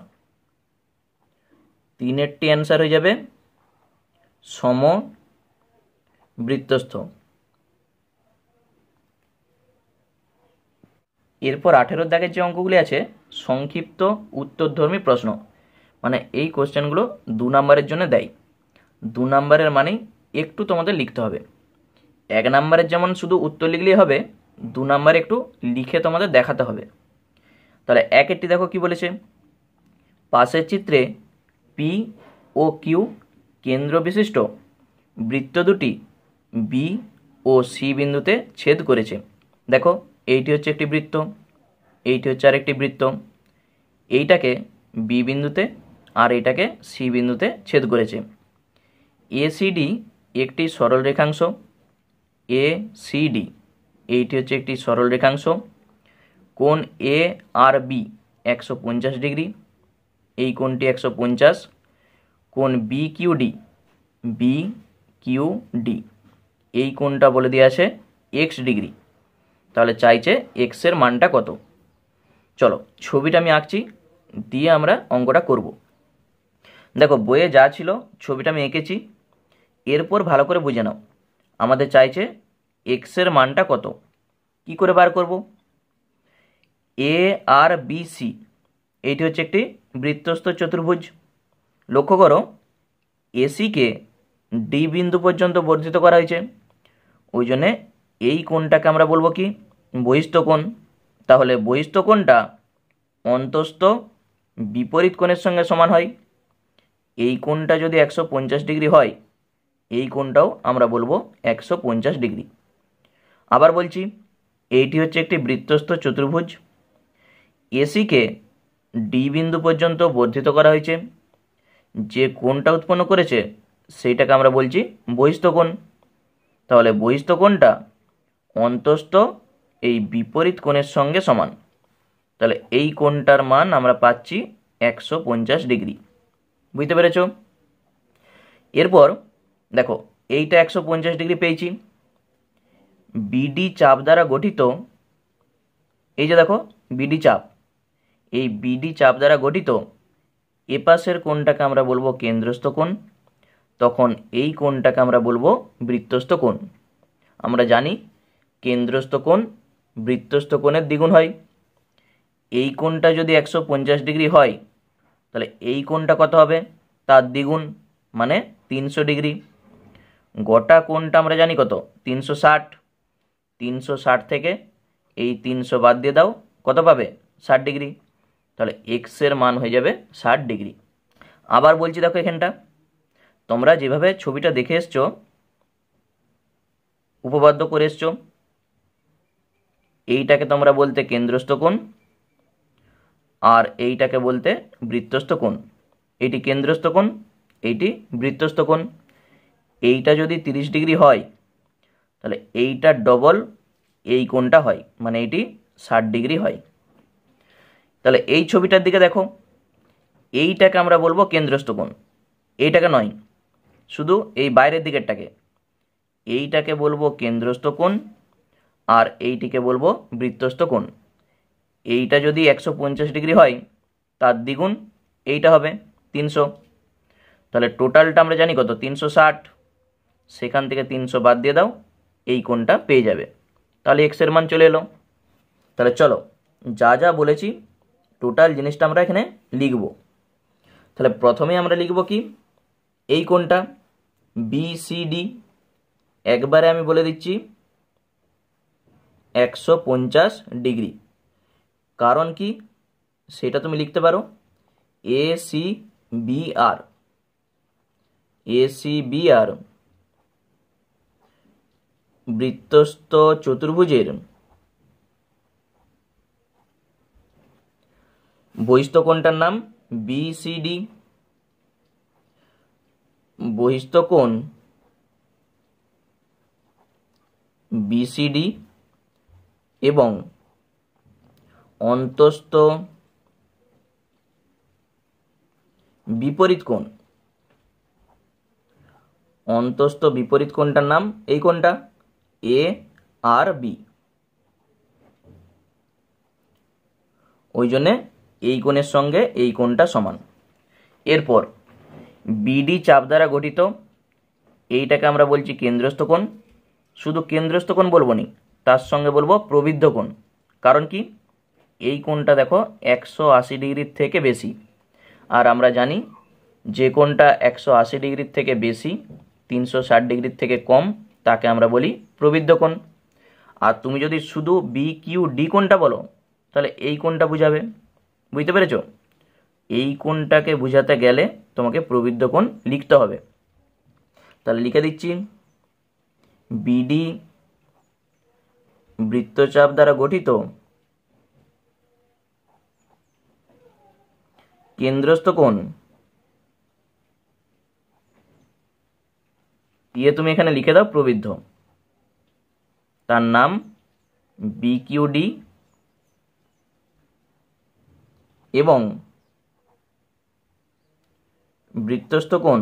তিনেরটি অ্যান্সার হয়ে যাবে সমবৃত্তস্থ। এরপর 18 দাগের যে অঙ্কগুলি আছে সংক্ষিপ্ত উত্তরধর্মী প্রশ্ন, মানে এই কোশ্চেনগুলো 2 নম্বরের জন্য দেয়। 2 নম্বরের মানেই একটু তোমাদের লিখতে হবে। 1 নম্বরের যেমন শুধু উত্তর লিখলেই হবে, 2 নম্বরে একটু লিখে তোমাদের দেখাতে হবে। তাহলে একেরটি দেখো কি বলেছে, পাশের চিত্রে পি ও কিউ কেন্দ্র বিশিষ্ট বৃত্ত দুটি বি ও সি বিন্দুতে ছেদ করেছে। দেখো এইটি হচ্ছে একটি বৃত্ত, এইটি হচ্ছে আরেকটি বৃত্ত, এইটাকে বি বিন্দুতে আর এইটাকে সি বিন্দুতে ছেদ করেছে। এসিডি একটি সরল রেখাংশ, এসিডি এইটি হচ্ছে একটি সরল রেখাংশ। কোণ এ আর বি 150 ডিগ্রি, এই কোণটি 150। কোণ B Q D, B Q D এই কোণটা বলে দিয়ে আছে এক্স ডিগ্রি। তাহলে চাইছে এক্সের মানটা কত। চলো ছবিটা আমি আঁকছি, দিয়ে আমরা অঙ্কটা করব। দেখো বইয়ে যা ছিল ছবিটা আমি এঁকেছি, এরপর ভালো করে বুঝে নাও। আমাদের চাইছে এক্সের মানটা কত, কি করে বার করব। এ আর বি সি এইটি হচ্ছে একটি বৃত্তস্থ চতুর্ভুজ। লক্ষ্য করো এসিকে ডি বিন্দু পর্যন্ত বর্ধিত করা হয়েছে, ওই জন্যে এই কোণটাকে আমরা বলবো কি, বহিস্থ কোণ। তাহলে বহিস্থ কোণটা অন্তস্থ বিপরীত কোণের সঙ্গে সমান হয়। এই কোণটা যদি 150 ডিগ্রি হয়, এই কোণটাও আমরা বলবো 150 ডিগ্রি। আবার বলছি, এইটি হচ্ছে একটি বৃত্তস্থ চতুর্ভুজ। এসিকে ডি বিন্দু পর্যন্ত বর্ধিত করা হয়েছে, যে কোণটা উৎপন্ন করেছে সেইটাকে আমরা বলছি বহিস্থ কোণ। তাহলে বহিস্থ কোণটা অন্তস্থ এই বিপরীত কোণের সঙ্গে সমান। তাহলে এই কোণটার মান আমরা পাচ্ছি 150 ডিগ্রি। বুঝতে পেরেছ? এরপর দেখো এইটা 150 ডিগ্রি পেয়েছি। বিডি চাপ দ্বারা গঠিত, এই যে দেখো বিডি চাপ, এই বিডি চাপ দ্বারা গঠিত এপাশের কোণটাকে আমরা বলবো কেন্দ্রস্থ কোণ, তখন এই কোণটাকে আমরা বলবো বৃত্তস্থ কোণ। আমরা জানি কেন্দ্রস্থ কোণ বৃত্তস্থ কোণের দ্বিগুণ হয়। এই কোণটা যদি 150 ডিগ্রি হয়, তাহলে এই কোণটা কত হবে, তার দ্বিগুণ, মানে 300 ডিগ্রি। গোটা কোণটা আমরা জানি কত, 360। 360 থেকে এই 300 বাদ দিয়ে দাও, কত পাবে, 60 ডিগ্রি। তাহলে এক্সের মান হয়ে যাবে 60 ডিগ্রি। আবার বলছি দেখো এখানটা তোমরা যেভাবে ছবিটা দেখে এসছো, উপপাদ্য করে এসছো, এইটাকে তোমরা বলতে কেন্দ্রস্থ কোণ আর এইটাকে বলতে বৃত্তস্থ কোণ। এইটি কেন্দ্রস্থ কোণ, এইটি বৃত্তস্থ কোণ। এইটা যদি 30 ডিগ্রি হয়, তাহলে এইটা ডবল এই কোণটা হয়, মানে এইটি 60 ডিগ্রি হয়। তাহলে এই ছবিটার দিকে দেখো, এইটাকে আমরা বলবো কেন্দ্রস্থ কোণ, এইটাকে নয়, শুধু এই বাইরের দিকেরটাকে, এইটাকে বলবো কেন্দ্রস্থ কোণ আর এইটিকে বলবো বৃত্তস্থ কোণ। এইটা যদি 150 ডিগ্রি হয়, তার দ্বিগুণ এইটা হবে 300। তাহলে টোটালটা আমরা জানি কত, 360। সেখান থেকে 300 বাদ দিয়ে দাও, এই কোণটা পেয়ে যাবে। তাহলে এক্সের মান চলে এলো। তাহলে চলো যা যা বলেছি টোটাল জিনিসটা আমরা এখানে লিখব। তাহলে প্রথমে আমরা লিখব কি, এই কোণটা বিসিডি, একবারে আমি বলে দিচ্ছি 150 ডিগ্রি। কারণ কি সেটা তুমি লিখতে পারো, ACBR বৃত্তস্থ চতুর্ভুজের বহিস্থ কোণটার নাম BCD। বহিস্থ কোণ BCD এবং অন্তস্থ বিপরীত কোণ, অন্তস্থ বিপরীত কোণটার নাম এই কোণটা ARB। ওই জন্যে এই কোণের সঙ্গে এই কোণটা সমান। এরপর BD চাপ দ্বারা গঠিত এইটাকে আমরা বলছি কেন্দ্রস্থ কোণ। শুধু কেন্দ্রস্থ কোণ বলবো নি, তার সঙ্গে বলবো প্রবৃদ্ধ কোণ। কারণ কি, এই কোণটা দেখো 180 ডিগ্রির থেকে বেশি, আর আমরা জানি যে কোণটা 180 ডিগ্রির থেকে বেশি 360 ডিগ্রির থেকে কম তাকে আমরা বলি প্রবৃদ্ধ কোণ। আর তুমি যদি শুধু BQD কোণটা বলো তাহলে এই কোণটা বুঝাবে। বুঝতে পেরেছো? এই কোণটাকে বুঝাতে গেলে তোমাকে প্রবৃদ্ধ কোণ লিখতে হবে। তাহলে লিখে দিচ্ছি, BD বৃত্তচাপ দ্বারা গঠিত কেন্দ্রস্থ কোণ, দিয়ে তুমি এখানে লিখে দাও প্রবৃদ্ধ, তার নাম BQD এবং বৃত্তস্থ কোণ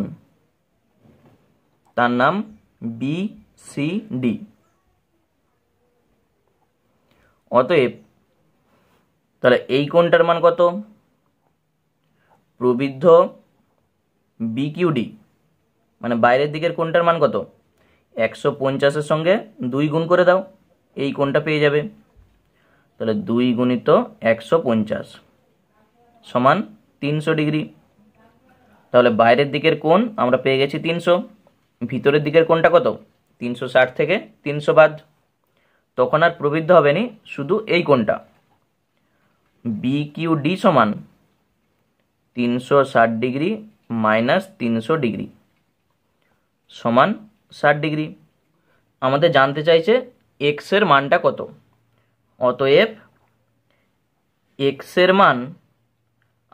তার নাম BCD। অতএব তাহলে এই কোণটার মান কত? প্রবৃদ্ধ BQD মানে বাইরের দিকের কোণটার মান কত? 150-এর সঙ্গে 2 গুণ করে দাও, এই কোণটা পেয়ে যাবে। তাহলে 2 গুণিত 150 সমান 300 ডিগ্রি। তাহলে বাইরের দিকের কোণ আমরা পেয়ে গেছি 300, ভিতরের দিকের কোণটা কত? 360 থেকে 300 বাদ, তখন আর প্রবৃদ্ধ হবে না, শুধু এই কোণটা। BQD সমান 360 ডিগ্রি মাইনাস 300 ডিগ্রি সমান 60 ডিগ্রি। আমাদের জানতে চাইছে x এর মানটা কত। অতএব x এর মান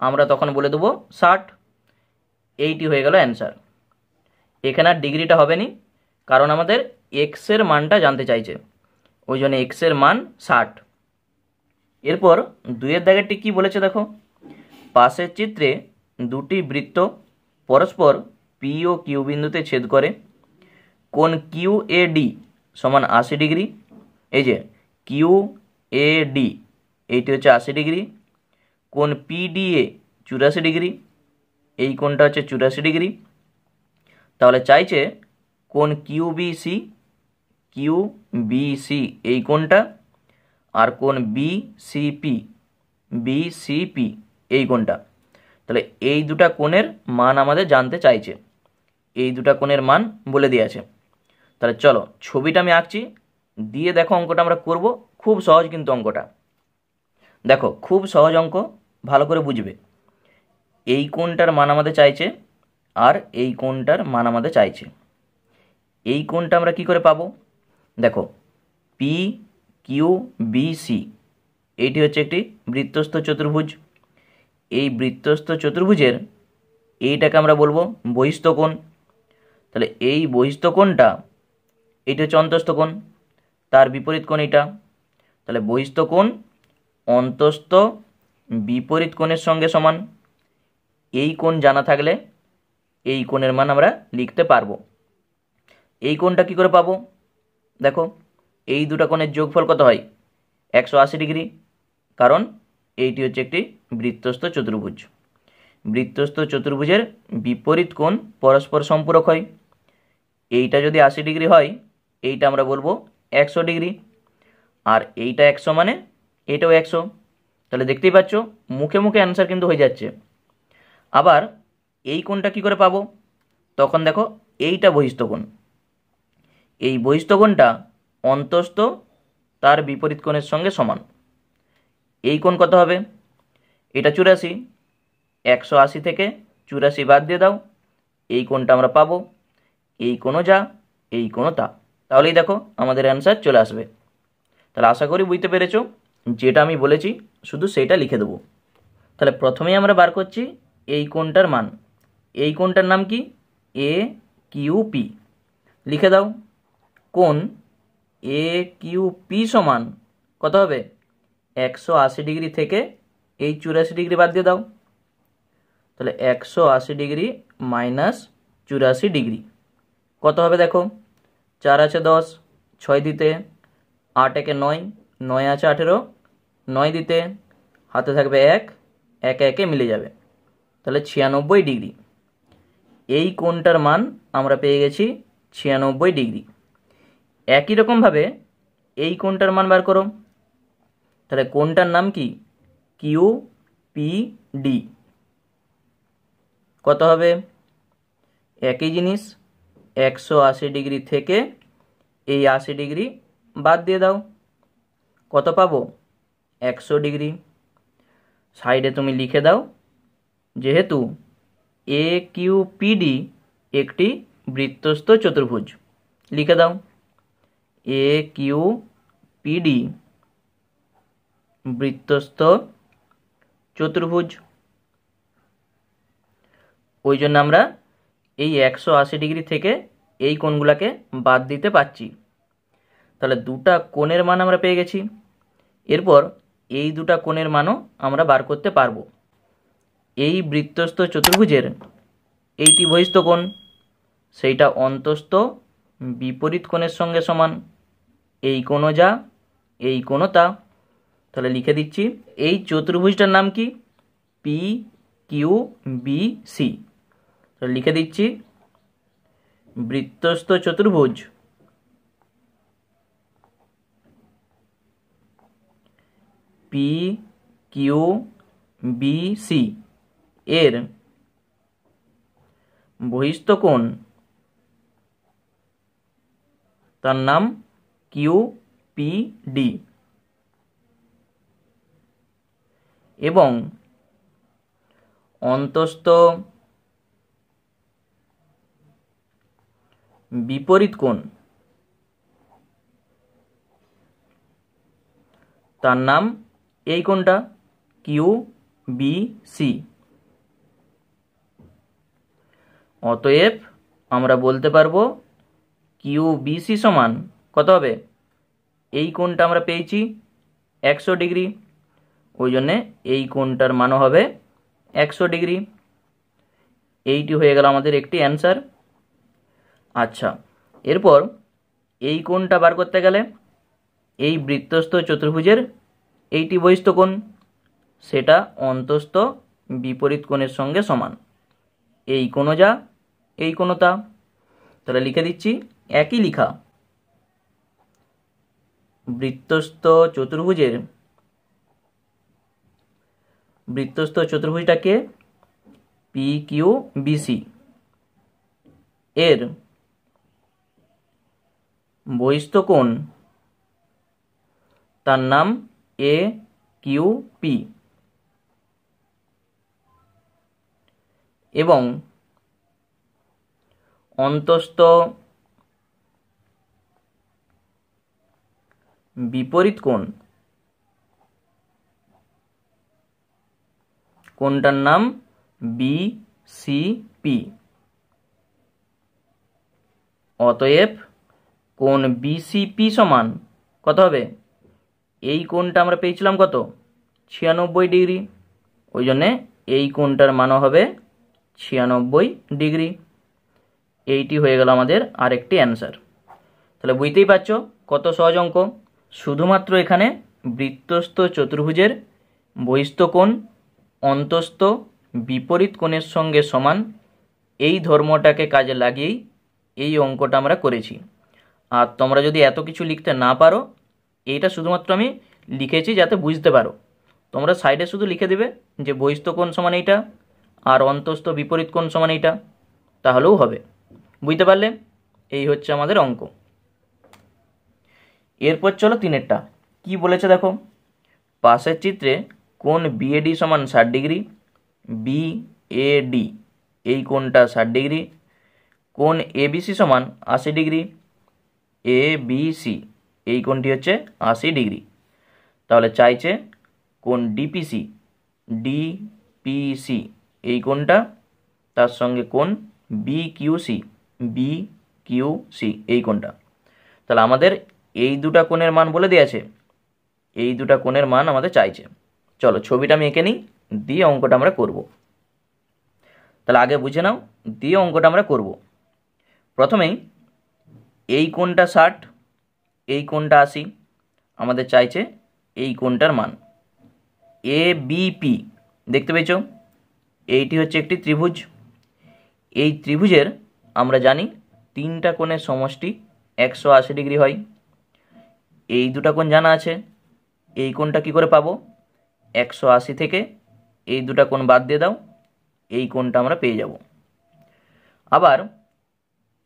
আমরা তখন বলে দেবো 60। এইটি হয়ে গেল অ্যান্সার। এখানে আর ডিগ্রিটা হবে না, কারণ আমাদের x এর মানটা জানতে চাইছে, ওই জন্য x এর মান 60। এরপর 2-এর দাগেরটি কি বলেছে দেখো, পাশের চিত্রে দুটি বৃত্ত পরস্পর P ও Q বিন্দুতে ছেদ করে। কোণ QAD সমান 80 ডিগ্রি। এই যে QAD এইটি হচ্ছে 80 ডিগ্রি। কোণ PDA 84 ডিগ্রি, এই কোণটা হচ্ছে 84 ডিগ্রি। তাহলে চাইছে কোণ QBC এই কোণটা, আর কোণ BCP এই কোণটা। তাহলে এই দুটা কোণের মান আমাদের জানতে চাইছে, এই দুটা কোণের মান বলে দিয়ে আছে। তাহলে চলো ছবিটা আমি আঁকছি, দিয়ে দেখো অঙ্কটা আমরা করব। খুব সহজ কিন্তু অঙ্কটা, দেখো খুব সহজ অঙ্ক, ভালো করে বুঝবে। এই কোণটার মান আমাদের চাইছে আর এই কোণটার মান আমাদের চাইছে। এই কোণটা আমরা কি করে পাবো? দেখো PQBC এইটি হচ্ছে একটি বৃত্তস্থ চতুর্ভুজ। এই বৃত্তস্থ চতুর্ভুজের এইটাকে আমরা বলবো বহিস্থ কোণ। তাহলে এই বহিস্থ কোণটা এইটা হচ্ছে অন্তস্থ কোণ, তার বিপরীত কোণ এইটা। তাহলে বহিস্থ কোণ অন্তস্থ বিপরীত কোণের সঙ্গে সমান। এই কোণ জানা থাকলে এই কোণের মান আমরা লিখতে পারবো। এই কোণটা কি করে পাবো? দেখো এই দুটা কোণের যোগফল কত হয়? 180 ডিগ্রি, কারণ এইটি হচ্ছে একটি বৃত্তস্থ চতুর্ভুজ। বৃত্তস্থ চতুর্ভুজের বিপরীত কোণ পরস্পর সম্পূরক হয়। এইটা যদি 80 ডিগ্রি হয়, এইটা আমরা বলবো 100 ডিগ্রি, আর এইটা 100 মানে এইটাও 100। তাহলে দেখতেই পাচ্ছ মুখে মুখে অ্যান্সার কিন্তু হয়ে যাচ্ছে। আবার এই কোণটা কি করে পাবো? তখন দেখো এইটা বহিস্থ কোণ, এই বহিস্থ কোণটা অন্তস্থ তার বিপরীত কোণের সঙ্গে সমান। এই কোণ কত হবে? এটা 84, 180 থেকে 84 বাদ দিয়ে দাও, এই কোণটা আমরা পাবো, এই কোণও যা এই কোণও তা। তাহলেই দেখো আমাদের অ্যান্সার চলে আসবে। তাহলে আশা করি বুঝতে পেরেছো, যেটা আমি বলেছি শুধু সেইটা লিখে দেবো। তাহলে প্রথমেই আমরা বার করছি এই কোণটার মান। এই কোণটার নাম কি? এ কিউ পি। লিখে দাও, কোণ এ কিউ পি সমান কত হবে? 180 ডিগ্রি থেকে এই 84 ডিগ্রি বাদ দিয়ে দাও। তাহলে 180 ডিগ্রি মাইনাস 84 ডিগ্রি কত হবে দেখো? 4 আছে 10, 6 দিতে, 8 একে 9, 9 আছে 18, 9 দিতে হাতে থাকবে 1, 1 একে মিলে যাবে, তাহলে 96 ডিগ্রি। এই কোণটার মান আমরা পেয়ে গেছি 96 ডিগ্রি। একই রকমভাবে এই কোণটার মান বার করো। তাহলে কোণটার নাম কি? Q P D. কত হবে? একই জিনিস, 180 ডিগ্রি থেকে এই 80 ডিগ্রি বাদ দিয়ে দাও, কত পাবো? 100 ডিগ্রি। সাইডে তুমি লিখে দাও, যেহেতু এ কিউ পি ডি একটি বৃত্তস্থ চতুর্ভুজ, লিখে দাও এ কিউ পি ডি বৃত্তস্থ চতুর্ভুজ। ওই জন্য আমরা এই 180 ডিগ্রি থেকে এই কোণগুলোকে বাদ দিতে পারছি। তাহলে দুটা কোণের মান আমরা পেয়ে গেছি। এরপর এই দুটা কোণের মানও আমরা বার করতে পারবো। এই বৃত্তস্থ চতুর্ভুজের এইটি বহিস্থ কোণ, সেইটা অন্তস্থ বিপরীত কোণের সঙ্গে সমান। এই কোণও যা এই কোণও তা। তাহলে লিখে দিচ্ছি, এই চতুর্ভুজটার নাম কি? P Q B C. তাহলে লিখে দিচ্ছি, বৃত্তস্থ চতুর্ভুজ পি কিউ বি সি এর বহিস্থ কোণ, তার নাম কিউ পি ডি, এবং অন্তস্থ বিপরীত কোণ, তার নাম এই কোণটা কিউ বি সি। অতএব আমরা বলতে পারবো কিউ বি সি সমান কত হবে? এই কোণটা আমরা পেয়েছি 100 ডিগ্রি, ওই জন্যে এই কোণটার মানও হবে 100 ডিগ্রি। এইটি হয়ে গেল আমাদের একটি অ্যান্সার। আচ্ছা, এরপর এই কোণটা বার করতে গেলে এই বৃত্তস্থ চতুর্ভুজের এইটি বহিস্থ কোণ, সেটা অন্তস্থ বিপরীত কোণের সঙ্গে সমান। এই কোণও যা এই কোণও তা। তাহলে লিখে দিচ্ছি, একই লিখা, বৃত্তস্থ চতুর্ভুজটাকে পি কিউ বি সি এর বহিস্থ কোণ, তার নাম এ কিউ পি, এবং অন্তস্থ বিপরীত কোণ, কোণটার নাম বি সি পি। অতএব কোণ বিসিপি সমান কত হবে? এই কোণটা আমরা পেয়েছিলাম কত? 96 ডিগ্রি, ওই জন্যে এই কোণটার মানও হবে 96 ডিগ্রি। এইটি হয়ে গেল আমাদের আরেকটি অ্যান্সার। তাহলে বুঝতেই পারছো কত সহজ অঙ্ক। শুধুমাত্র এখানে বৃত্তস্থ চতুর্ভুজের বহিস্থ কোণ অন্তস্থ বিপরীত কোণের সঙ্গে সমান, এই ধর্মটাকে কাজে লাগিয়েই এই অঙ্কটা আমরা করেছি। আর তোমরা যদি এত কিছু লিখতে না পারো, এইটা শুধুমাত্র আমি লিখেছি যাতে বুঝতে পারো। তোমরা সাইডে শুধু লিখে দেবে যে বহিস্থ কোণ সমান এইটা আর অন্তস্থ বিপরীত কোণ সমান এইটা, তাহলেও হবে। বুঝতে পারলে? এই হচ্ছে আমাদের অঙ্ক। এরপর চলো 3-এরটা কি বলেছে দেখো। পাশের চিত্রে কোণ বিএডি সমান 60 ডিগ্রি, বি এ ডি এই কোণটা 60 ডিগ্রি, কোণ এ বি সি সমান 80 ডিগ্রি, এ বি সি এই কোণটি হচ্ছে 80 ডিগ্রি। তাহলে চাইছে কোণ ডিপিসি, ডিপিসি এই কোণটা, তার সঙ্গে কোণ বিকিউসি, বিকিউসি এই কোণটা। তাহলে আমাদের এই দুটা কোণের মান বলে দিয়েছে, এই দুটা কোণের মান আমাদের চাইছে। চলো ছবিটা আমি এঁকে নিই, দিয়ে অঙ্কটা আমরা করব। তাহলে আগে বুঝে নাও, দিয়ে অঙ্কটা আমরা করব। প্রথমেই এই কোণটা 60, এই কোণটা 80, আমাদের চাইছে এই কোণটার মান। এ বিপি দেখতে পেয়েছ, এইটি হচ্ছে একটি ত্রিভুজ। এই ত্রিভুজের আমরা জানি তিনটা কোণের সমষ্টি 180 ডিগ্রি হয়। এই দুটা কোণ জানা আছে, এই কোণটা কি করে পাবো? 180 থেকে এই দুটা কোণ বাদ দিয়ে দাও, এই কোণটা আমরা পেয়ে যাব। আবার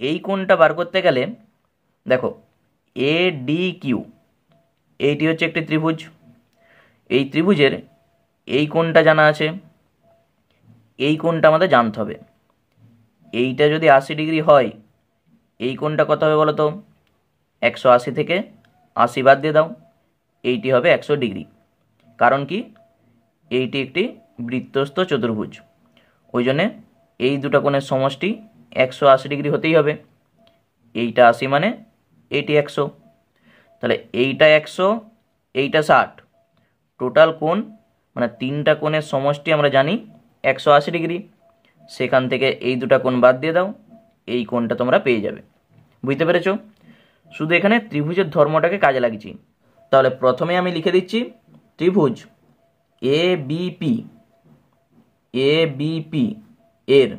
এই কোণটা বার করতে গেলে দেখো এ ডি কিউ এইটি হচ্ছে একটি ত্রিভুজ। এই ত্রিভুজের এই কোণটা জানা আছে, এই কোণটা আমাদের জানতে হবে। এইটা যদি 80 ডিগ্রি হয়, এই কোণটা কত হবে বলো তো? 180 থেকে 80 বাদ দিয়ে দাও, এইটি হবে 100 ডিগ্রি। কারণ কি? এইটি একটি বৃত্তস্থ চতুর্ভুজ, ওই জন্যে এই দুটা কোণের সমষ্টি 180 ডিগ্রি হতেই হবে। এইটা 80 মানে এইটি 100, তাহলে এইটা 100, এইটা 60, টোটাল কোণ মানে তিনটা কোণের সমষ্টি আমরা জানি 180 ডিগ্রি। সেখান থেকে এই দুটা কোণ বাদ দিয়ে দাও, এই কোণটা তোমরা পেয়ে যাবে। বুঝতে পেরেছো? শুধু এখানে ত্রিভুজের ধর্মটাকে কাজে লাগিয়েছি। তাহলে প্রথমে আমি লিখে দিচ্ছি ত্রিভুজ এ বিপি, এ বিপি এর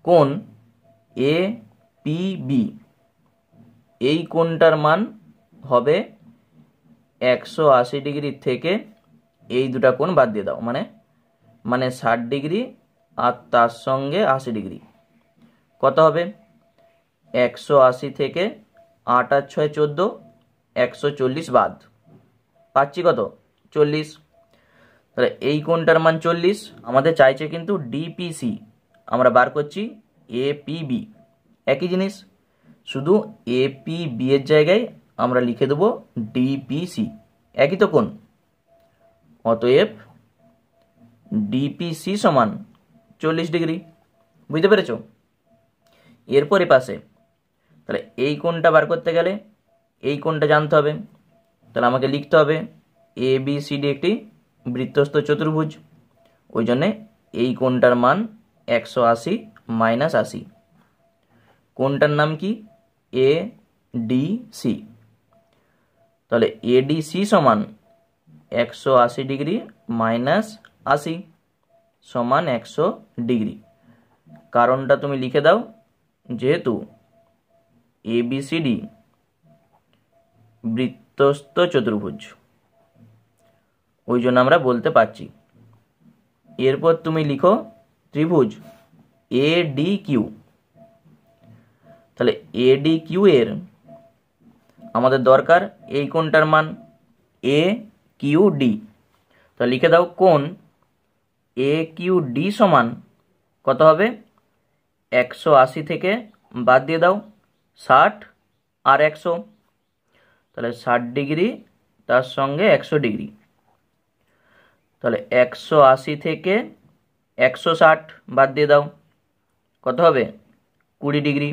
কোণ এ পি বি, এই কোণটার মান হবে 180 ডিগ্রি থেকে এই দুটা কোণ বাদ দিয়ে দাও, মানে 60 ডিগ্রি আর তার সঙ্গে 80 ডিগ্রি। কত হবে? 180 থেকে 8 আর 6 14, 140 বাদ, পাচ্ছি কত? 40। তাহলে এই কোণটার মান 40। আমাদের চাইছে কিন্তু ডিপিসি, আমরা বার করছি এপিবি, একই জিনিস, শুধু এপিবি এর জায়গায় আমরা লিখে দেবো ডিপিসি, একই তো কোণ। অতএব ডিপিসি সমান 40 ডিগ্রি। বুঝতে পেরেছ? এরপরে পাশে তাহলে এই কোণটা বার করতে গেলে এই কোণটা জানতে হবে। তাহলে আমাকে লিখতে হবে এ বি সি ডি একটি বৃত্তস্থ চতুর্ভুজ, ওই জন্যে এই কোণটার মান 180 মাইনাস 80। কোণটার নাম কি? A D C. তাহলে এডিসি সমান 180 ডিগ্রি মাইনাস 80 সমান 100 ডিগ্রি। কারণটা তুমি লিখে দাও, যেহেতু এবিসিডি বৃত্তস্থ চতুর্ভুজ, ওই জন্য আমরা বলতে পারছি। এরপর তুমি লিখো ত্রিভুজ এ ডি কিউ। তাহলে এ ডি কিউ এর আমাদের দরকার এই কোণটার মান এ কিউ ডি। তাহলে লিখে দাও কোণ এ কিউ ডি সমান কত হবে? 180 থেকে বাদ দিয়ে দাও 60 আর 100, তাহলে 60 ডিগ্রি তার সঙ্গে 100 ডিগ্রি। তাহলে 180 থেকে 160 বাদ দিয়ে দাও, কত হবে? 20 ডিগ্রি।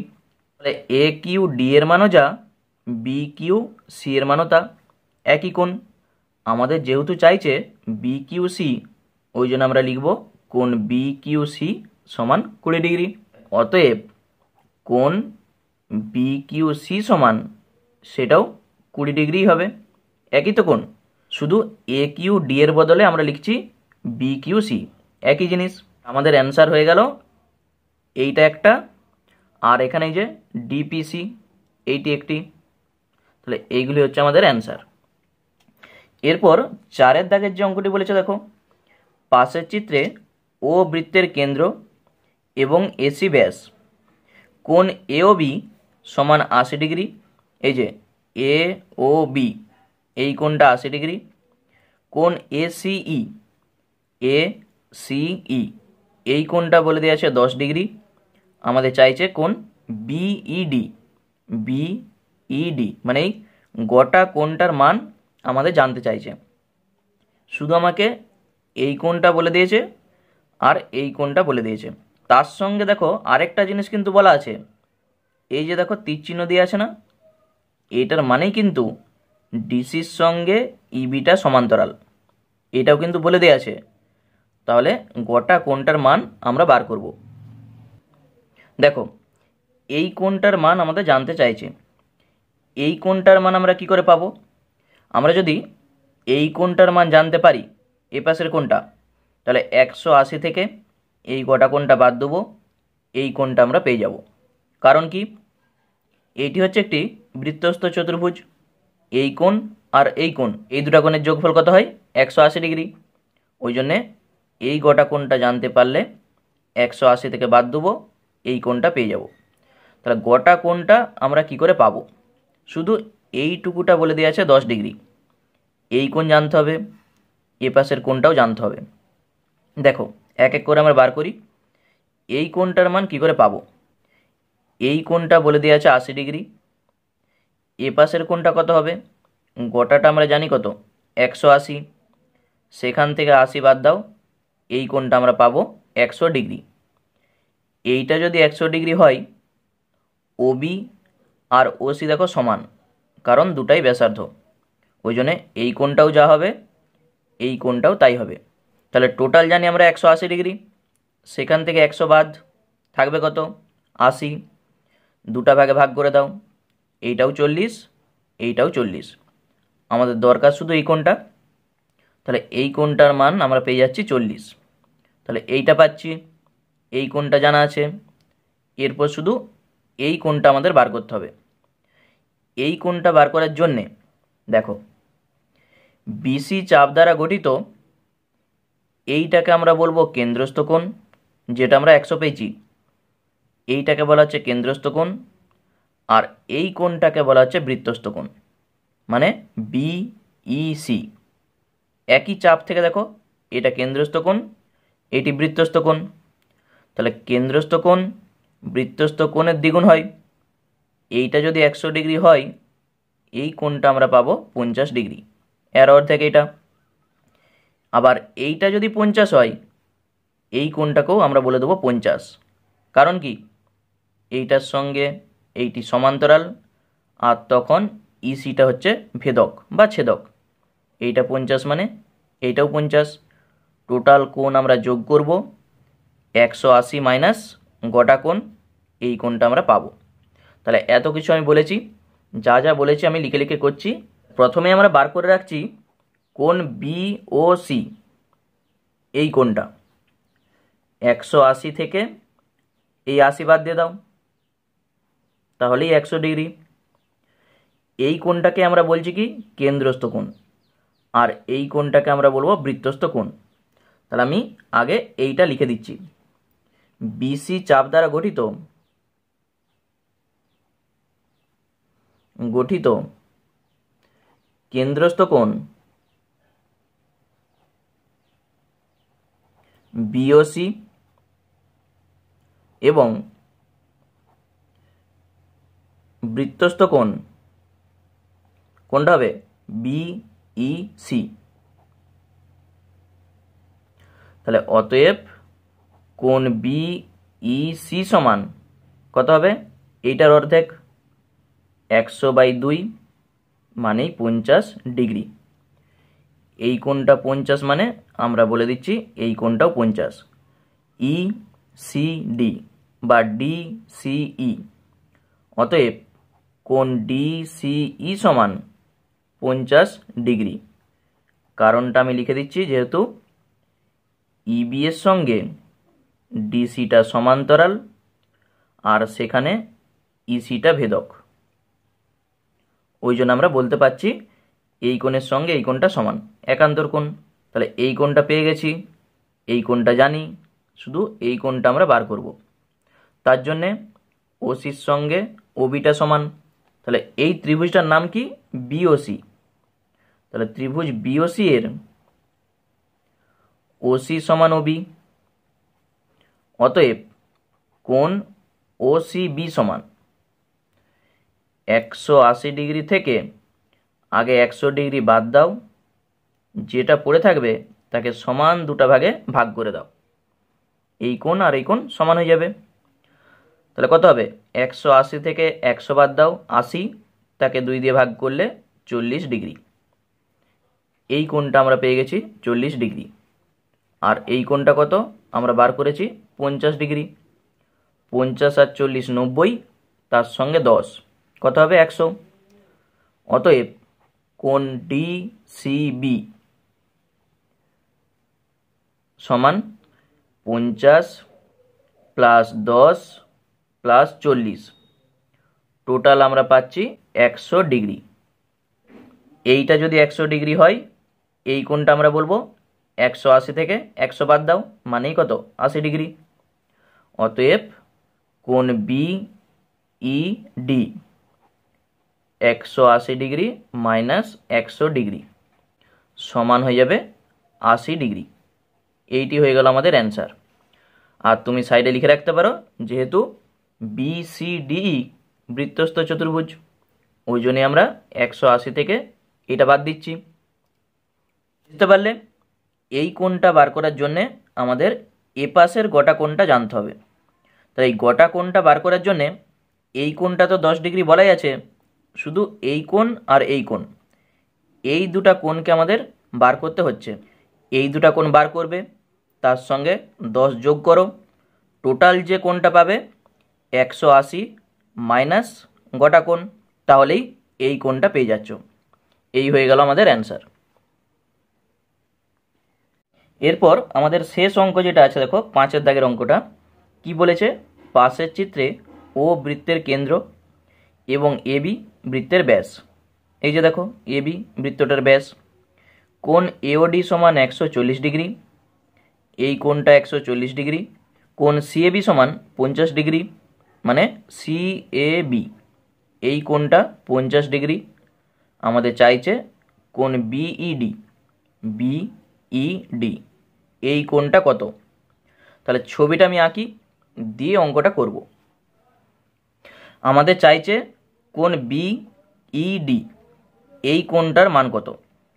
তাহলে এ কিউ ডি এর মানও যা, বি কিউ সি এর মানও তা, একই কোণ। আমাদের যেহেতু চাইছে বি কিউ সি, ওই জন্য আমরা লিখব কোণ বি কিউ সি সমান 20 ডিগ্রি। অতএব কোণ বি কিউ সি সমান সেটাও 20 ডিগ্রি হবে, একই তো কোণ। শুধু এ কিউ ডি এর বদলে আমরা লিখছি বি কিউ সি, একই জিনিস। আমাদের অ্যান্সার হয়ে গেল এইটা একটা, আর এখানে এই যে ডিপিসি এইটি একটি। তাহলে এইগুলি হচ্ছে আমাদের অ্যান্সার। এরপর 4 দাগের যে অঙ্কটি বলেছে দেখো, পাশের চিত্রে ও বৃত্তের কেন্দ্র এবং এসি ব্যাস কোণ এ ও বি সমান 80 ডিগ্রি। এই যে এ ও বি এই কোণটা 80 ডিগ্রি। কোণ এ সি ই, এ সিই, এই কোণটা বলে দেওয়া আছে 10 ডিগ্রি। আমাদের চাইছে কোণ বিইডি, বিইডি মানে এই গোটা কোণটার মান আমাদের জানতে চাইছে। শুধু আমাকে এই কোণটা বলে দিয়েছে আর এই কোণটা বলে দিয়েছে। তার সঙ্গে দেখো আরেকটা জিনিস কিন্তু বলা আছে, এই যে দেখো তীর চিহ্ন দিয়ে আছে না, এটার মানেই কিন্তু ডিসির সঙ্গে ইবিটা সমান্তরাল, এটাও কিন্তু বলে দেওয়া আছে। তাহলে গোটা কোণটার মান আমরা বার করব। দেখো এই কোণটার মান আমাদের জানতে চাইছে, এই কোণটার মান আমরা কি করে পাবো? আমরা যদি এই কোণটার মান জানতে পারি, এ পাশের কোণটা, তাহলে 180 থেকে এই গোটা কোণটা বাদ দেবো, এই কোণটা আমরা পেয়ে যাব। কারণ কি, এইটি হচ্ছে একটি বৃত্তস্থ চতুর্ভুজ, এই কোণ আর এই কোণ, এই দুটা কোণের যোগফল কত হয়? 180 ডিগ্রি। ওই জন্যে এই গোটা কোণটা জানতে পারলে 180 থেকে বাদ দেবো, এই কোণটা পেয়ে যাব। তাহলে গোটা কোণটা আমরা কি করে পাবো? শুধু এইটুকুটা বলে দেওয়া আছে 10 ডিগ্রি, এই কোণ জানতে হবে, এ পাশের কোণটাও জানতে হবে। দেখো এক এক করে আমরা বার করি। এই কোণটার মান কি করে পাবো? এই কোণটা বলে দেওয়া আছে 80 ডিগ্রি, এ পাশের কোণটা কত হবে? গোটাটা আমরা জানি কত, 180, সেখান থেকে 80 বাদ দাও, এই কোণটা আমরা পাবো 100 ডিগ্রি। এইটা যদি 100 ডিগ্রি হয়, ওবি আর ওসি দেখো সমান, কারণ দুটাই ব্যাসার্ধ, ওই জন্যে এই কোণটাও যা হবে এই কোণটাও তাই হবে। তাহলে টোটাল জানি আমরা 180 ডিগ্রি, সেখান থেকে 100 বাদ, থাকবে কত? 80, দুটা ভাগে ভাগ করে দাও, এইটাও 40, এইটাও 40, আমাদের দরকার শুধু এই কোণটা। তাহলে এই কোণটার মান আমরা পেয়ে যাচ্ছি 40। তাহলে এইটা পাচ্ছি, এই কোণটা জানা আছে, এরপর শুধু এই কোণটা আমাদের বার করতে হবে। এই কোণটা বার করার জন্যে দেখো বিসি চাপ দ্বারা গঠিত এইটাকে আমরা বলবো কেন্দ্রস্থ কোণ, যেটা আমরা 100 পেয়েছি, এইটাকে বলা হচ্ছে কেন্দ্রস্থ কোণ। আর এই কোণটাকে বলা হচ্ছে বৃত্তস্থ কোণ, মানে বিইসি। একই চাপ থেকে দেখো এটা কেন্দ্রস্থ কোণ, এটি বৃত্তস্থ কোণ। তাহলে কেন্দ্রস্থ কোণ বৃত্তস্থ কোণের দ্বিগুণ হয়। এইটা যদি 100 ডিগ্রি হয়, এই কোণটা আমরা পাবো 50 ডিগ্রি, এর অর্ধেক এইটা। আবার এইটা যদি 50 হয়, এই কোণটাকেও আমরা বলে দেবো 50। কারণ কি, এইটার সঙ্গে এইটি সমান্তরাল, আর তখন ইসিটা হচ্ছে ভেদক বা ছেদক। এইটা 50 মানে এইটাও 50, টোটাল কোণ আমরা যোগ করব 180 মাইনাস গোটা কোণ, এই কোণটা আমরা পাবো। তাহলে এত কিছু আমি বলেছি, যা যা বলেছি আমি লিখে লিখে করছি। প্রথমে আমরা বার করে রাখছি কোণ বিওসি, এই কোণটা 180 থেকে এই 80 বাদ দিয়ে দাও, তাহলেই 100 ডিগ্রি। এই কোণটাকে আমরা বলছি কি কেন্দ্রস্থ কোণ, আর এই কোণটাকে আমরা বলবো বৃত্তস্থ কোণ। তাহলে আমি আগে এইটা লিখে দিচ্ছি, বিসি চাপ দ্বারা গঠিত কেন্দ্রস্থ কোণ বিওসি এবং বৃত্তস্থ কোণ কোনটা হবে? বিইসি। তাহলে অতএব কোণ বিইসি সমান কত হবে? এইটার অর্ধেক, 100/2 মানেই 50 ডিগ্রি। এই কোণটা 50 মানে আমরা বলে দিচ্ছি এই কোণটাও 50। ইসিডি বা ডিসিই, অতএব কোণ ডিসিই সমান 50 ডিগ্রি। কারণটা আমি লিখে দিচ্ছি, যেহেতু ইবি এর সঙ্গে ডিসিটা সমান্তরাল আর সেখানে ইসিটা ভেদক, ওই জন্য আমরা বলতে পারছি এই কোণের সঙ্গে এই কোণটা সমান, একান্তর কোণ। তাহলে এই কোণটা পেয়ে গেছি, এই কোণটা জানি, শুধু এই কোণটা আমরা বার করব। তার জন্যে ওসির সঙ্গে ওবিটা সমান। তাহলে এই ত্রিভুজটার নাম কি? বিওসি। তাহলে ত্রিভুজ বিওসি এর ওসি সমান ওবি। অতএব কোণ ওসিবি সমান 180 ডিগ্রি থেকে আগে 100 ডিগ্রি বাদ দাও, যেটা পড়ে থাকবে তাকে সমান দুটা ভাগে ভাগ করে দাও। এই কোণ আর এই কোণ সমান হয়ে যাবে। তাহলে কত হবে? 180 থেকে 100 বাদ দাও 80, তাকে 2 দিয়ে ভাগ করলে 40 ডিগ্রি। এই কোণটা আমরা পেয়ে গেছি 40 ডিগ্রি। আর এই কোণটা কত আমরা বার করেছি? 50 ডিগ্রি। 50 আর 40 90, তার সঙ্গে 10, কত হবে? 100। অতএব কোণ ডিসিবি সমান 50 প্লাস 10 প্লাস 40, টোটাল আমরা পাচ্ছি 100 ডিগ্রি। এইটা যদি 100 ডিগ্রি হয়, এই কোণটা আমরা বলবো 180 থেকে 100 বাদ দাও, মানেই কত? 80 ডিগ্রি। অতএব কোণ বিইডি 180 ডিগ্রি মাইনাস 100 ডিগ্রি সমান হয়ে যাবে 80 ডিগ্রি। এইটি হয়ে গেল আমাদের অ্যান্সার। আর তুমি সাইডে লিখে রাখতে পারো, যেহেতু বিসিডিই বৃত্তস্থ চতুর্ভুজ, ওই জন্যে আমরা 180 থেকে এটা বাদ দিচ্ছি। বুঝতে পারলে? এই কোণটা বার করার জন্যে আমাদের এপাশের গোটা কোণটা জানতে হবে। তাই এই গোটা কোণটা বার করার জন্যে এই কোণটা তো 10 ডিগ্রি বলাই আছে, শুধু এই কোণ আর এই কোণ, এই দুটা কোণকে আমাদের বার করতে হচ্ছে। এই দুটা কোণ বার করবে, তার সঙ্গে 10 যোগ করো, টোটাল যে কোণটা পাবে 180 মাইনাস গোটা কোণ, তাহলেই এই কোণটা পেয়ে যাচ্ছ। এই হয়ে গেল আমাদের অ্যান্সার। এরপর আমাদের শেষ অঙ্ক যেটা আছে, দেখো 5-এর দাগের অঙ্কটা কি বলেছে? পাশের চিত্রে ও বৃত্তের কেন্দ্র এবং এবি বৃত্তের ব্যাস। এই যে দেখো এবি বৃত্তটার ব্যাস। কোণ এওডি সমান 140 ডিগ্রি, এই কোণটা 140 ডিগ্রি। কোণ সিএবি সমান 50 ডিগ্রি, মানে সিএবি এই কোণটা 50 ডিগ্রি। আমাদের চাইছে কোণ বিইডি, বিইডি এই কোণটা কত? তাহলে ছবিটা আমি আঁকি, দিয়ে অঙ্কটা করব। আমাদের চাইছে কোণ বিইডি এই কোণটার মান কত?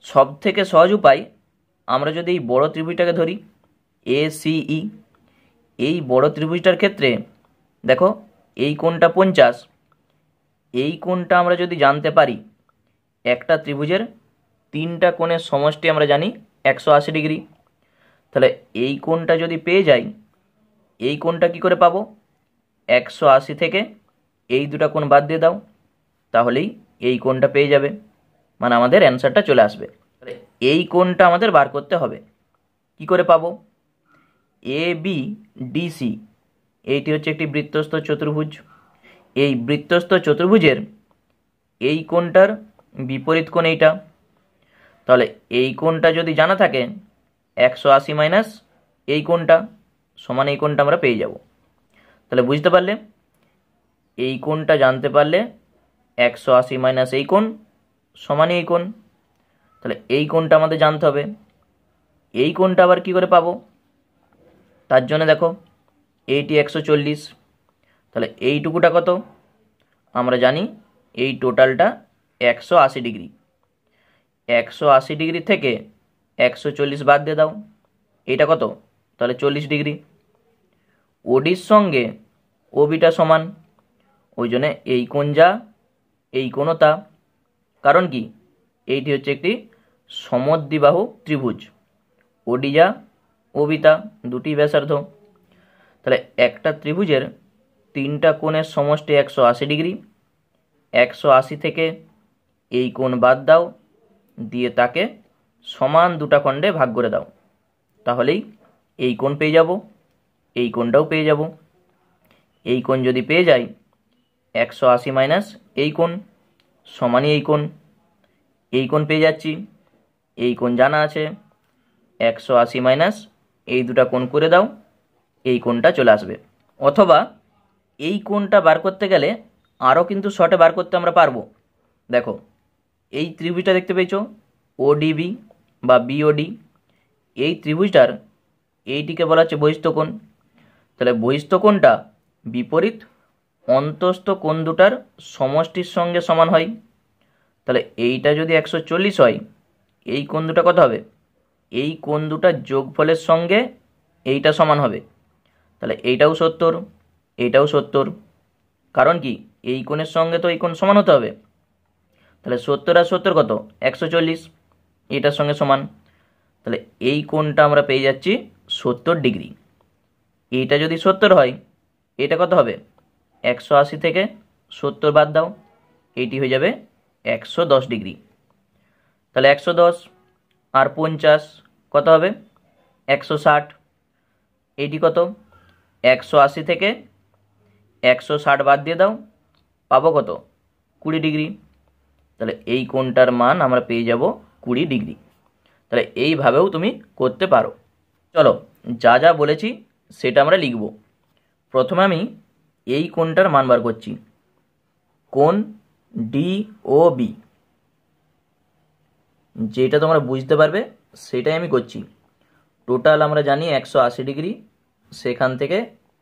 সব থেকে সহজ উপায়, আমরা যদি এই বড় ত্রিভুজটাকে ধরি এসিই, এই বড় ত্রিভুজটার ক্ষেত্রে দেখো এই কোণটা 50, এই কোণটা আমরা যদি জানতে পারি, একটা ত্রিভুজের 3টা কোণের সমষ্টি আমরা জানি 180 ডিগ্রি। তাহলে এই কোণটা যদি পেয়ে যাই, এই কোণটা কি করে পাবো? 180 থেকে এই দুটা কোণ বাদ দিয়ে দাও, তাহলেই এই কোণটা পেয়ে যাবে, মানে আমাদের অ্যান্সারটা চলে আসবে। এই কোণটা আমাদের বার করতে হবে। কি করে পাবো? এ বি ডিসি এইটি হচ্ছে একটি বৃত্তস্থ চতুর্ভুজ। এই বৃত্তস্থ চতুর্ভুজের এই কোণটার বিপরীত কোণ এইটা। তাহলে এই কোণটা যদি জানা থাকে, 180 মাইনাস এই কোণটা সমান এই কোণটা আমরা পেয়ে যাব। তাহলে বুঝতে পারলে, এই কোণটা জানতে পারলে 180 মাইনাস এই কোণ সমান এই কোণ। তাহলে এই কোণটা আমাদের জানতে হবে। এই কোণটা আবার কি করে পাবো? তার জন্য দেখো এইটি 140, তাহলে এইটুকুটা কত? আমরা জানি এই টোটালটা 180 ডিগ্রি। 180 ডিগ্রি থেকে 140 বাদ দিয়ে দাও, এইটা কত? তাহলে 40 ডিগ্রি। ওডির সঙ্গে ওবিটা সমান, ওই জন্য এই কোণ যা এই কোণও তা। কারণ কি? এইটি হচ্ছে একটি সমদ্বিবাহু ত্রিভুজ, ওডি যা ওবি তা, দুটি ব্যাসার্ধ। তাহলে একটা ত্রিভুজের 3টা কোণের সমষ্টি 180 ডিগ্রি। 180 থেকে এই কোণ বাদ দাও, দিয়ে তাকে সমান দুটা খণ্ডে ভাগ করে দাও, তাহলেই এই কোণ পেয়ে যাব, এই কোণটাও পেয়ে যাব। এই কোণ যদি পেয়ে যাই, 180 মাইনাস এই কোণ সমানই এই কোণ, এই কোণ পেয়ে যাচ্ছি। এই কোণ জানা আছে, 180 মাইনাস এই দুটা কোণ করে দাও, এই কোণটা চলে আসবে। অথবা এই কোণটা বার করতে গেলে আরও কিন্তু শর্টে বার করতে আমরা পারবো। দেখো এই ত্রিভুজটা দেখতে পেয়েছো ওডিবি বা বিওডি, এই ত্রিভুজটার এইটিকে বলা হচ্ছে বহিস্থ কোণ। তাহলে বহিস্থ কোণটা বিপরীত অন্তস্থ কোণ দুটার সমষ্টির সঙ্গে সমান হয়। তাহলে এইটা যদি 140 হয়, এই কোণ দুটা কত হবে? এই কোণ দুটার যোগফলের সঙ্গে এইটা সমান হবে। তাহলে এইটাও 70, এইটাও 70। কারণ কি, এই কোণের সঙ্গে তো এই কোণ সমান হতে হবে। তাহলে 70 আর 70 কত? 140, এটার সঙ্গে সমান। তাহলে এই কোণটা আমরা পেয়ে যাচ্ছি 70 ডিগ্রি। এইটা যদি 70 হয়, এটা কত হবে? 180 থেকে 70 বাদ দাও, এইটি হয়ে যাবে 110 ডিগ্রি। তাহলে 110 আর 50 কত হবে? 160। এইটি কত? 180 থেকে 160 বাদ দিয়ে দাও, পাবো কত? 20 ডিগ্রি। তাহলে এই কোণটার মান আমরা পেয়ে যাব 20 ডিগ্রি। তাহলে এইভাবেও তুমি করতে পারো। চলো, যা যা বলেছি সেটা আমরা লিখব। প্রথমে আমি এই কোণটার মান বার করছি, কোণ ডিওবি। যেটা তোমরা বুঝতে পারবে সেটাই আমি করছি। টোটাল আমরা জানি 180 ডিগ্রি, সেখান থেকে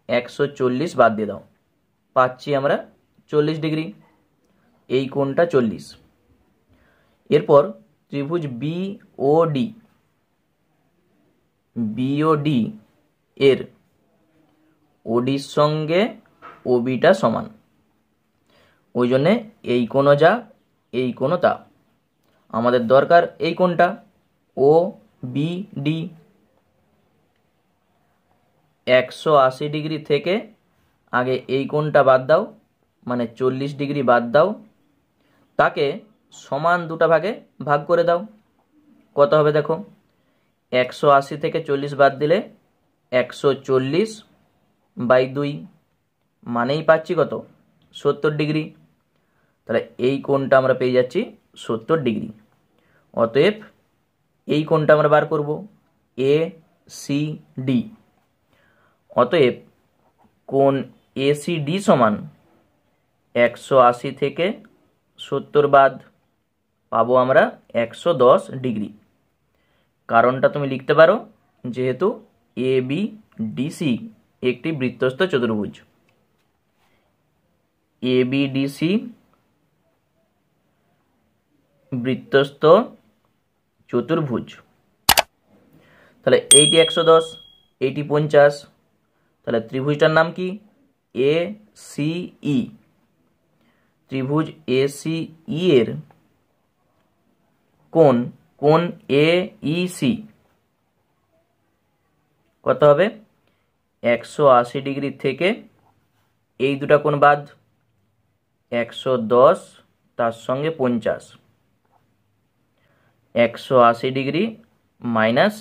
140 বাদ দিয়ে দাও, পাচ্ছি আমরা 40 ডিগ্রি। এই কোণটা 40। এরপর ত্রিভুজ বিওডি, বিওডি এর ওডির সঙ্গে ওবিটা সমান, ওই জন্যে এই কোণও যা এই কোণও তা। আমাদের দরকার এই কোণটা ও বিডি। 180 ডিগ্রি থেকে আগে এই কোণটা বাদ দাও, মানে 40 ডিগ্রি বাদ দাও, তাকে সমান দুটা ভাগে ভাগ করে দাও। কত হবে দেখো? 180 থেকে 40 বাদ দিলে 140/2, মানেই পাচ্ছি কত? 70 ডিগ্রি। তাহলে এই কোণটা আমরা পেয়ে যাচ্ছি 70 ডিগ্রি। অতএব এই কোণটা আমরা বার করব, এ সি ডি। অতএব কোণ এসিডি সমান 180 থেকে 70 বাদ, পাবো আমরা 110 ডিগ্রি। কারণটা তুমি লিখতে পারো, যেহেতু এ বি ডিসি একটি বৃত্তস্থ চতুর্ভুজ। এ বি ডিসি বৃত্তস্থ চতুর্ভুজ। তাহলে এইটি 110, এইটি 50। তাহলে ত্রিভুজটার নাম কি? A C E. ত্রিভুজ এ সি ই এর কোণ, কোণ এ ই সি কত হবে? 180 ডিগ্রি থেকে এই দুটা কোণ বাদ, 110 তার সঙ্গে 50, 180 ডিগ্রি মাইনাস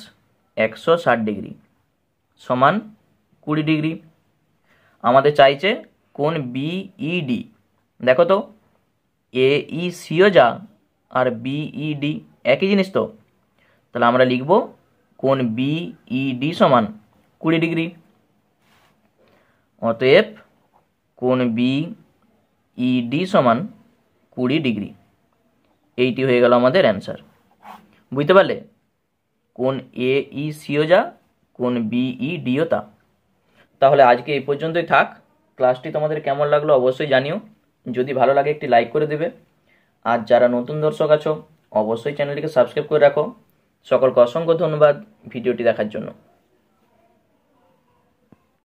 160 ডিগ্রি সমান 20 ডিগ্রি। আমাদের চাইছে কোণ বিইডি। দেখো তো, এই সিও যা আর বিইডি একই জিনিস তো। তাহলে আমরা লিখব কোণ বিইডি সমান 20 ডিগ্রি। অতএব কোণ বিইডি সমান 20 ডিগ্রি। এইটি হয়ে গেল আমাদের অ্যান্সার। বুঝতে পারলে? কোণ এ সিও যা, কোণ বিইডিও তা। তাহলে আজকে এই পর্যন্তই থাক। ক্লাসটি তোমাদের কেমন লাগলো অবশ্যই জানিও। যদি ভালো লাগে একটি লাইক করে দেবে। আর যারা নতুন দর্শক আছো অবশ্যই চ্যানেলটিকে সাবস্ক্রাইব করে রাখো। সকলকে অসংখ্য ধন্যবাদ ভিডিওটি দেখার জন্য।